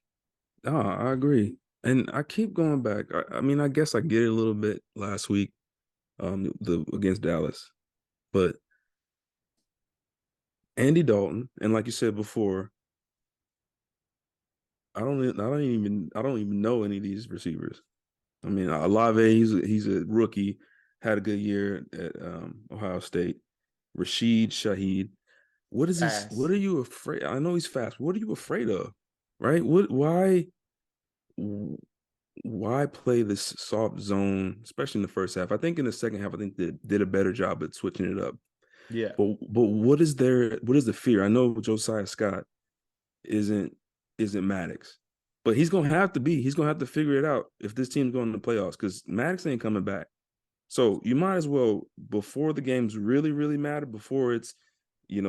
Oh, I agree. And I keep going back. I mean, I guess I get it a little bit last week, against Dallas. But Andy Dalton, and like you said before, I don't even know any of these receivers. I mean, Olave, he's a rookie, had a good year at Ohio State. Rashid Shaheed, what Fast. are you afraid? I know he's fast. What are you afraid of? Right? Why play this soft zone, especially in the first half? I think in the second half, I think they did a better job at switching it up. Yeah. But what is the fear? I know Josiah Scott isn't Maddox, but he's gonna have to figure it out if this team's going to the playoffs, because Maddox ain't coming back. So you might as well, before the games really, really matter, before it's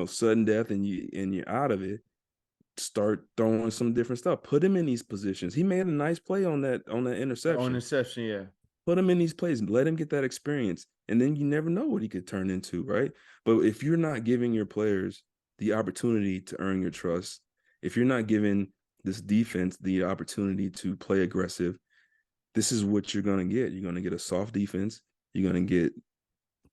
sudden death and you're out of it, start throwing some different stuff. Put him in these positions. He made a nice play on that On interception. inception, yeah. Put him in these plays, let him get that experience, and then you never know what he could turn into, right? But if you're not giving your players the opportunity to earn your trust, if you're not giving this defense the opportunity to play aggressive, this is what you're going to get. You're going to get a soft defense. You're going to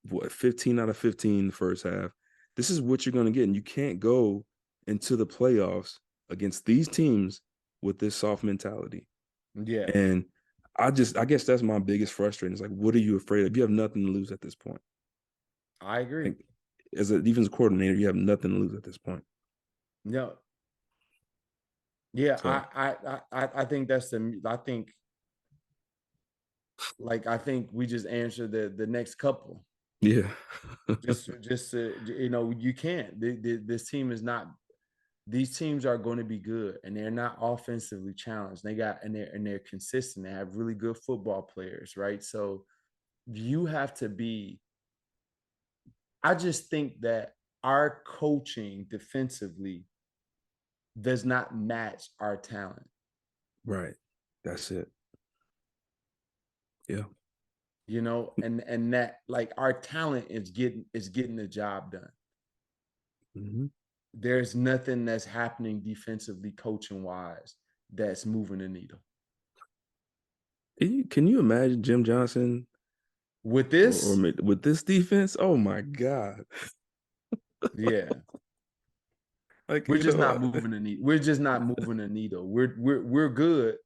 get 15 out of 15 in the first half. This is what you're going to get. And you can't go into the playoffs against these teams with this soft mentality. Yeah. And I guess that's my biggest frustration. It's like, what are you afraid of? You have nothing to lose at this point. I agree. Like, as a defense coordinator, you have nothing to lose at this point. No. Yeah, So I think I think we just answered the next couple. yeah. Just you can't. This team is not. These teams are going to be good, and they're not offensively challenged. They're consistent. They have really good football players, right? So you have to be. I just think that our coaching defensively does not match our talent. Right. That's it. Yeah. And that like our talent is getting the job done. Mm-hmm. There's nothing that's happening defensively, coaching wise, that's moving the needle. Can you imagine Jim Johnson With or this, with this defense? Oh my God. yeah, Like, we're just not moving the needle. We're just not moving the needle. We're good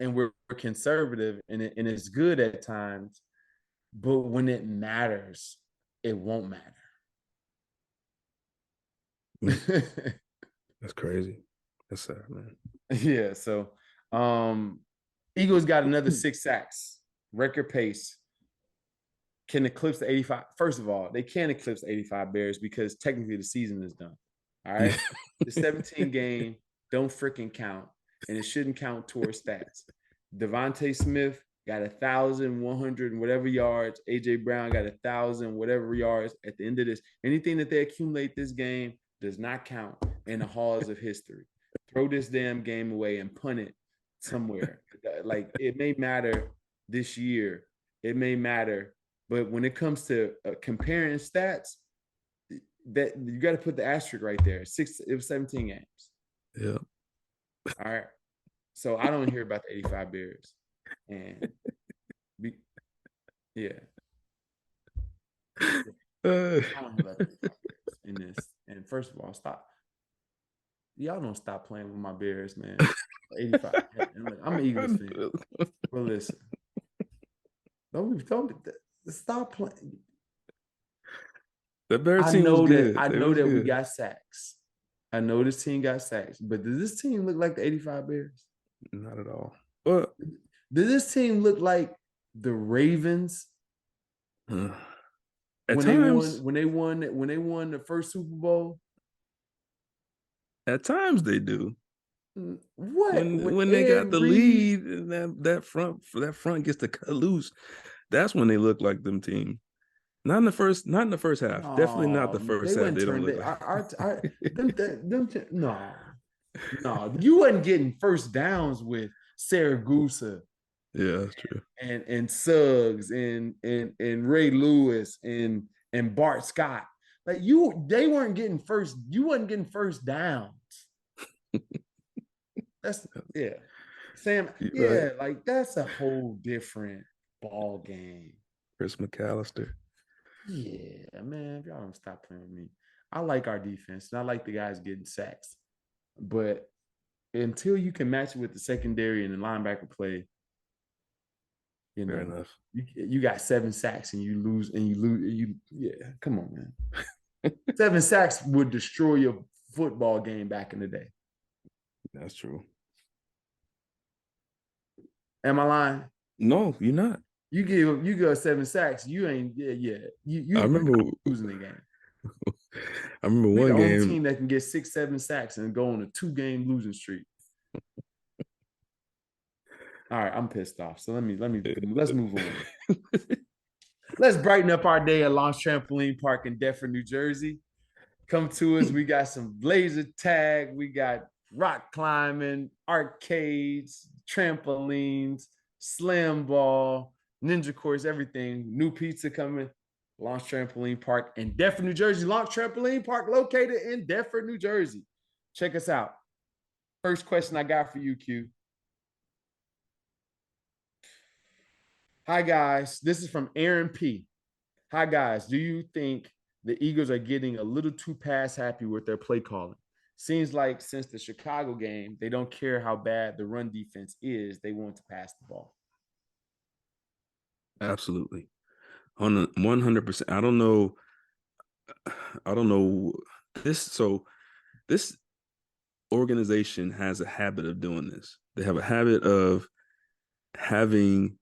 and we're conservative and it's good at times, but when it matters, it won't matter. that's crazy. That's sad, man. Yeah. So, Eagles got another 6 sacks, record pace. Can eclipse the 85. First of all, they can't eclipse 85 Bears because technically the season is done. All right. The 17 game don't freaking count, and it shouldn't count towards stats. Devontae Smith got 1,100 and whatever yards. AJ Brown got 1,000 whatever yards. At the end of this, anything that they accumulate this game does not count in the halls of history. Throw this damn game away and punt it somewhere. Like it may matter this year. It may matter, but when it comes to comparing stats, that you got to put the asterisk right there. It was 17 games. Yeah. All right. So I don't hear about the 85 Bears. And yeah. I don't hear about the 85 Bears in this. And first of all, stop. Y'all don't stop playing with my Bears, man. 85. Look, I'm an Eagles fan. But listen. Don't stop playing. The Bears team was good. I know that we got sacks. I know this team got sacks, but does this team look like the 85 Bears? Not at all. But does this team look like the Ravens at times when they won the first Super Bowl? At times they do. What When they got the lead and that front gets to cut loose, that's when they look like them team. Not in the first half. Oh, Definitely not the first half. They don't look like no. You wasn't getting first downs with Saragusa. Yeah, that's true. And Suggs and Ray Lewis and Bart Scott. Like they weren't getting first. You wasn't getting first downs. That's yeah. Sam, yeah, right. Like that's a whole different ball game. Chris McAllister. Yeah, man, if y'all don't stop playing with me. I like our defense, and I like the guys getting sacks. But until you can match it with the secondary and the linebacker play, fair enough. You got 7 sacks and you lose. Yeah, come on, man. 7 sacks would destroy your football game back in the day. That's true. Am I lying? No, you're not. You go 7 sacks. You ain't You I remember losing the game. I remember one game. Only team that can get 6, 7 sacks and go on a 2-game losing streak. All right, I'm pissed off. So let's move on. Let's brighten up our day at Launch Trampoline Park in Deptford, New Jersey. Come to us. We got some laser tag. We got rock climbing, arcades, trampolines, slam ball, ninja course, everything. New pizza coming. Launch Trampoline Park in Deptford, New Jersey. Launch Trampoline Park located in Deptford, New Jersey. Check us out. First question I got for you, Q. Hi, guys. This is from Aaron P. Hi, guys. Do you think the Eagles are getting a little too pass happy with their play calling? Seems like since the Chicago game, they don't care how bad the run defense is. They want to pass the ball. Absolutely. On 100%. I don't know. I don't know this. So this organization has a habit of doing this. They have a habit of having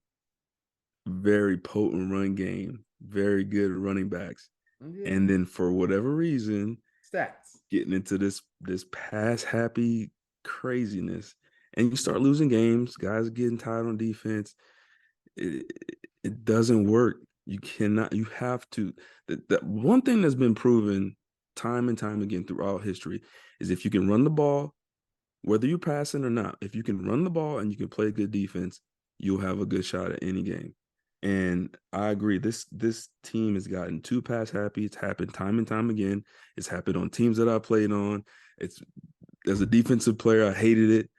very potent run game, very good running backs, Yeah. and then for whatever reason, Stats. getting into this pass happy craziness, and you start losing games. Guys getting tired on defense. It, it doesn't work. You cannot. You have to. That one thing that's been proven time and time again throughout history is if you can run the ball, whether you're passing or not, if you can run the ball and you can play good defense, you'll have a good shot at any game. And I agree. This team has gotten too pass happy. It's happened time and time again. It's happened on teams that I played on. It's as a defensive player, I hated it.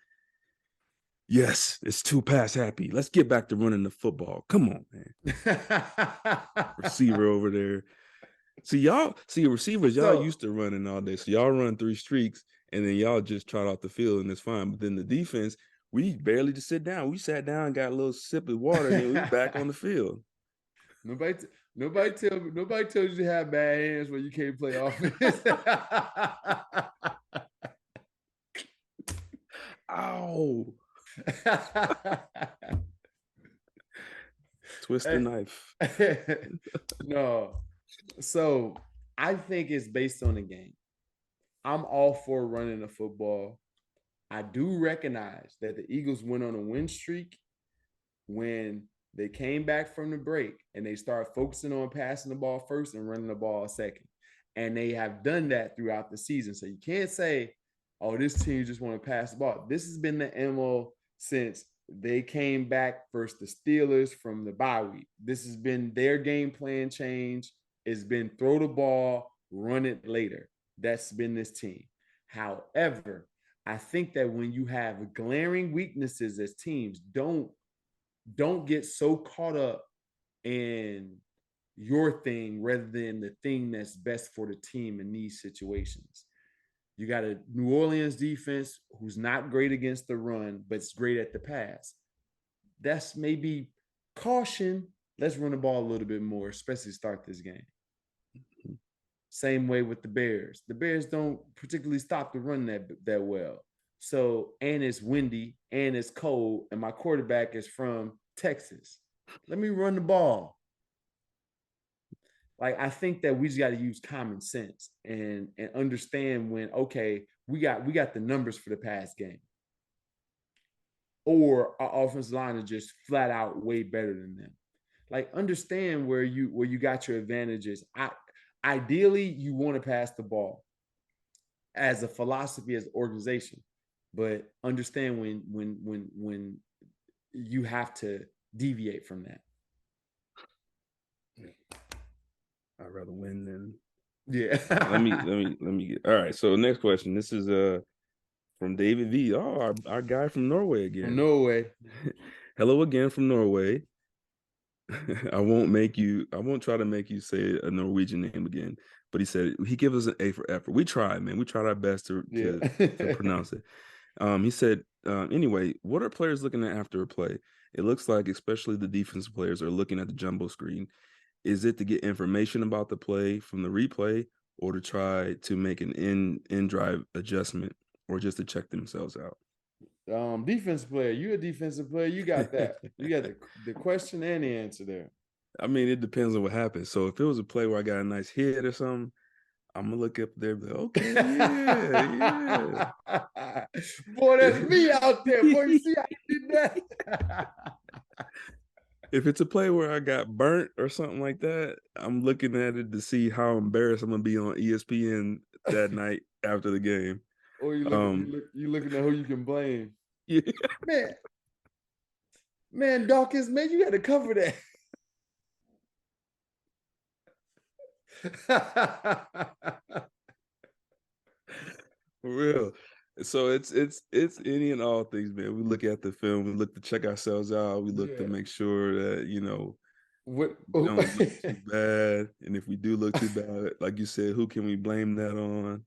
Yes, it's too pass happy. Let's get back to running the football. Come on, man. Receiver over there. See receivers, y'all So used to running all day. So y'all run 3 streaks and then y'all just trot off the field and it's fine. But then the defense, we barely just sit down. We sat down, got a little sip of water, and then we back on the field. nobody, nobody tells you to have bad hands when you can't play offense. Ow. Twist the knife. No. So I think it's based on the game. I'm all for running the football. I do recognize that the Eagles went on a win streak when they came back from the break and they start focusing on passing the ball first and running the ball second. And they have done that throughout the season. So you can't say, oh, this team just want to pass the ball. This has been the MO since they came back versus the Steelers from the bye week. This has been their game plan change. It's been throw the ball, run it later. That's been this team. However, I think that when you have glaring weaknesses as teams, don't get so caught up in your thing rather than the thing that's best for the team in these situations. You got a New Orleans defense who's not great against the run, but it's great at the pass. That's maybe caution. Let's run the ball a little bit more, especially start this game. Same way with the Bears. The Bears don't particularly stop the run that well. So, and it's windy and it's cold, and my quarterback is from Texas. Let me run the ball. Like I think that we just got to use common sense and understand when okay, we got the numbers for the past game. Or our offensive line is just flat out way better than them. Like understand where you got your advantages. Ideally you want to pass the ball as a philosophy as an organization, but understand when you have to deviate from that. I'd rather win than Yeah. let me get all right. So next question. This is from David V. Oh, our guy from Norway again. No way. Hello again from Norway. I won't try to make you say a Norwegian name again, but he said he gives us an A for effort. We tried, man. We tried our best to pronounce it. He said, anyway, what are players looking at after a play? It looks like especially the defensive players are looking at the jumbo screen. Is it to get information about the play from the replay or to try to make an in drive adjustment or just to check themselves out? Defensive player. You a defensive player. You got that. You got the question and the answer there. I mean, it depends on what happens. So if it was a play where I got a nice hit or something, I'm gonna look up there and be like, okay, yeah. Boy, that's me out there. Boy, you see how I did that? If it's a play where I got burnt or something like that, I'm looking at it to see how embarrassed I'm gonna be on ESPN that night after the game. Or you looking at who you can blame. Yeah. Man, Dawkins, man, you got to cover that. For real. So it's any and all things, man. We look at the film, we look to check ourselves out, we look to make sure that what we don't look too bad. And if we do look too bad, like you said, who can we blame that on?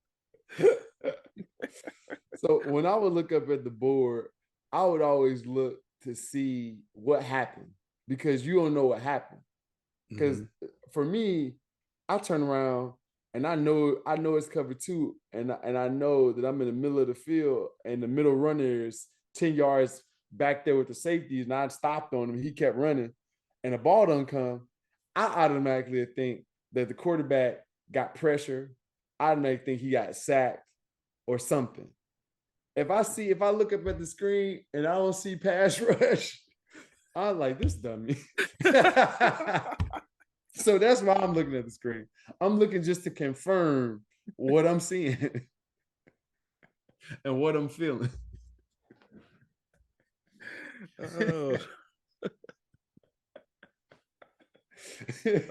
So when I would look up at the board, I would always look to see what happened because you don't know what happened. Because for me, I turn around and I know it's cover two, and I know that I'm in the middle of the field and the middle runner is 10 yards back there with the safeties, and I stopped on him. He kept running, and the ball don't come. I automatically think that the quarterback got pressure. I automatically think he got sacked or something. If I look up at the screen and I don't see pass rush, I'm like, this dummy. So that's why I'm looking at the screen. I'm looking just to confirm what I'm seeing and what I'm feeling. Oh.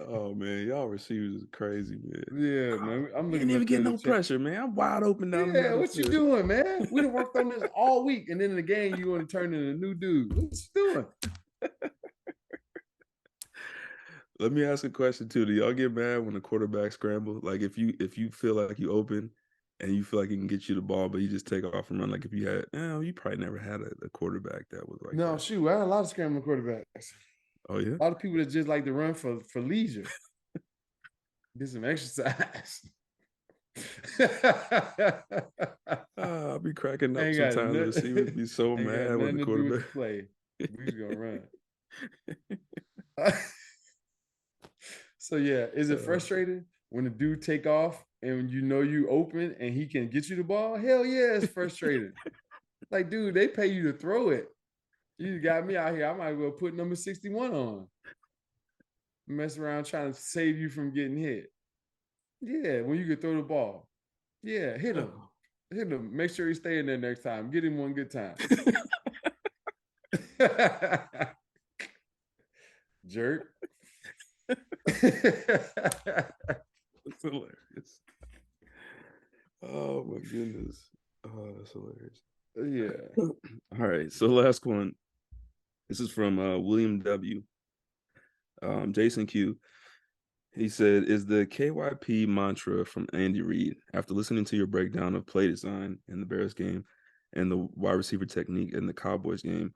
Oh man, y'all receivers are crazy, man. Yeah, man. I'm You ain't looking even up there getting to no check. pressure, man. I'm wide open down the Yeah, middle of what the you field. doing, man? We done worked on this all week, and then in the game you want to turn into a new dude. What you doing? Let me ask a question too. Do y'all get mad when the quarterback scramble? Like if you feel like you open and you feel like he can get you the ball, but you just take off and run. Like if you had, you probably never had a quarterback that was like No, that. shoot, I had a lot of scrambling quarterbacks. Oh yeah. A lot of people that just like to run for leisure. Get some exercise. I'll be cracking up Ain't got sometimes. The receivers be so ain't got mad when nothing the to do with the quarterback. play. We just gonna run. So yeah, is it frustrating when the dude take off and you know you open and he can get you the ball? Hell yeah, it's frustrating. Like, dude, they pay you to throw it. You got me out here. I might as well put number 61 on. Mess around trying to save you from getting hit. Yeah, when you can throw the ball. Yeah, hit him. Hit him. Make sure he's staying there next time. Get him one good time. Jerk. It's hilarious. Oh my goodness. Oh, that's hilarious. Yeah. All right. So last one. This is from William W. Jason Q. He said, "Is the KYP mantra from Andy Reid after listening to your breakdown of play design in the Bears game and the wide receiver technique in the Cowboys game?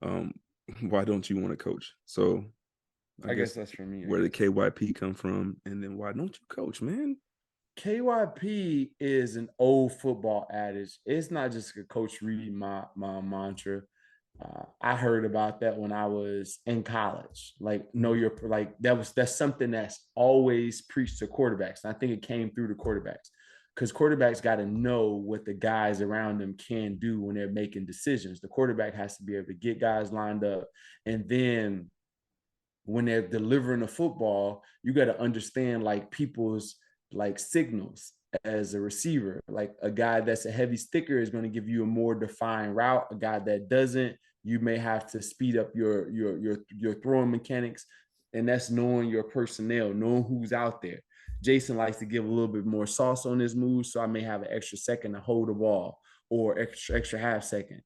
Um, why don't you want to coach?" So I I guess guess that's for me. where did KYP come from, and then why don't you coach, man? KYP is an old football adage. It's not just a Coach Reid my mantra. I heard about that when I was in college. Like, know your like that's something that's always preached to quarterbacks. And I think it came through the quarterbacks because quarterbacks got to know what the guys around them can do when they're making decisions. The quarterback has to be able to get guys lined up, and then when they're delivering the football, you got to understand like people's like signals as a receiver. Like a guy that's a heavy sticker is going to give you a more defined route. A guy that doesn't, you may have to speed up your throwing mechanics, and that's knowing your personnel, knowing who's out there. Jason likes to give a little bit more sauce on his move, so I may have an extra second to hold the ball or extra half second.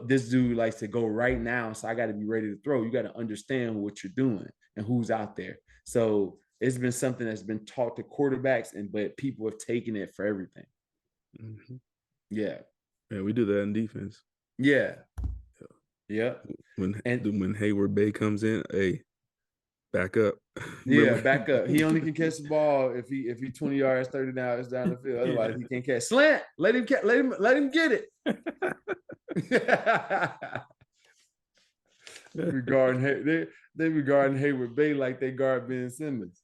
This dude likes to go right now, so I got to be ready to throw. You got to understand what you're doing and who's out there. So it's been something that's been taught to quarterbacks, but people have taken it for everything. Mm-hmm. Yeah, we do that in defense. yeah, yeah. When Hayward Bay comes in, hey, back up. Yeah, back up. He only can catch the ball if he 20 yards, 30 yards down the field. Otherwise, he can't catch. Slant. Let him get it. They regarding Hayward Bay like they guard Ben Simmons.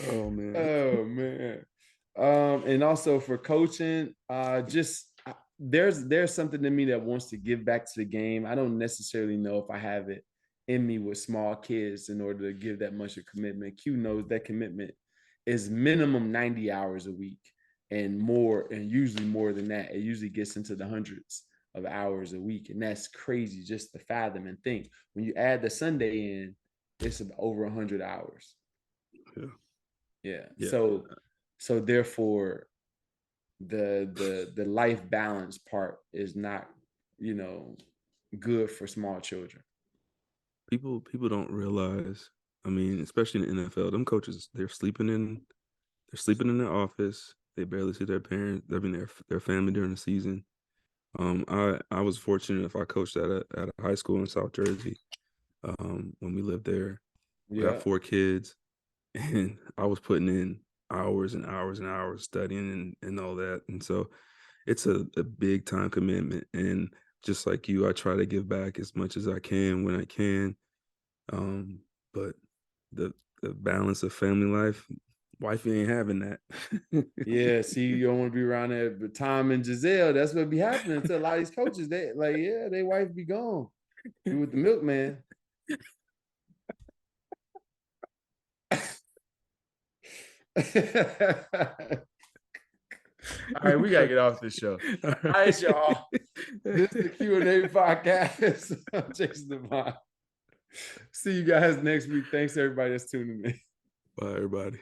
Oh man. Oh man. And also for coaching, there's something in me that wants to give back to the game. I don't necessarily know if I have it in me with small kids in order to give that much of commitment. Q knows that commitment is minimum 90 hours a week and more, and usually more than that. It usually gets into the hundreds of hours a week. And that's crazy just to fathom and think. When you add the Sunday in, it's over 100 hours. Yeah. So therefore the life balance part is not, good for small children. People don't realize. I mean, especially in the NFL, them coaches they're sleeping in their office. They barely see their parents. I mean, their family during the season. I was fortunate if I coached at a high school in South Jersey. When we lived there, we have Yeah. 4 kids, and I was putting in hours and hours and hours studying and all that. And so it's a big time commitment. And just like you, I try to give back as much as I can when I can. But the the balance of family life, wifey ain't having that. Yeah, see, you don't want to be around there. But Tom and Giselle, that's what be happening to a lot of these coaches. They like, yeah, their wife be gone. Be with the milkman. All right, we gotta get off this show. All right, y'all. This is the Q&A podcast. I'm Jason Avant. See you guys next week. Thanks everybody that's tuning in. Bye, everybody.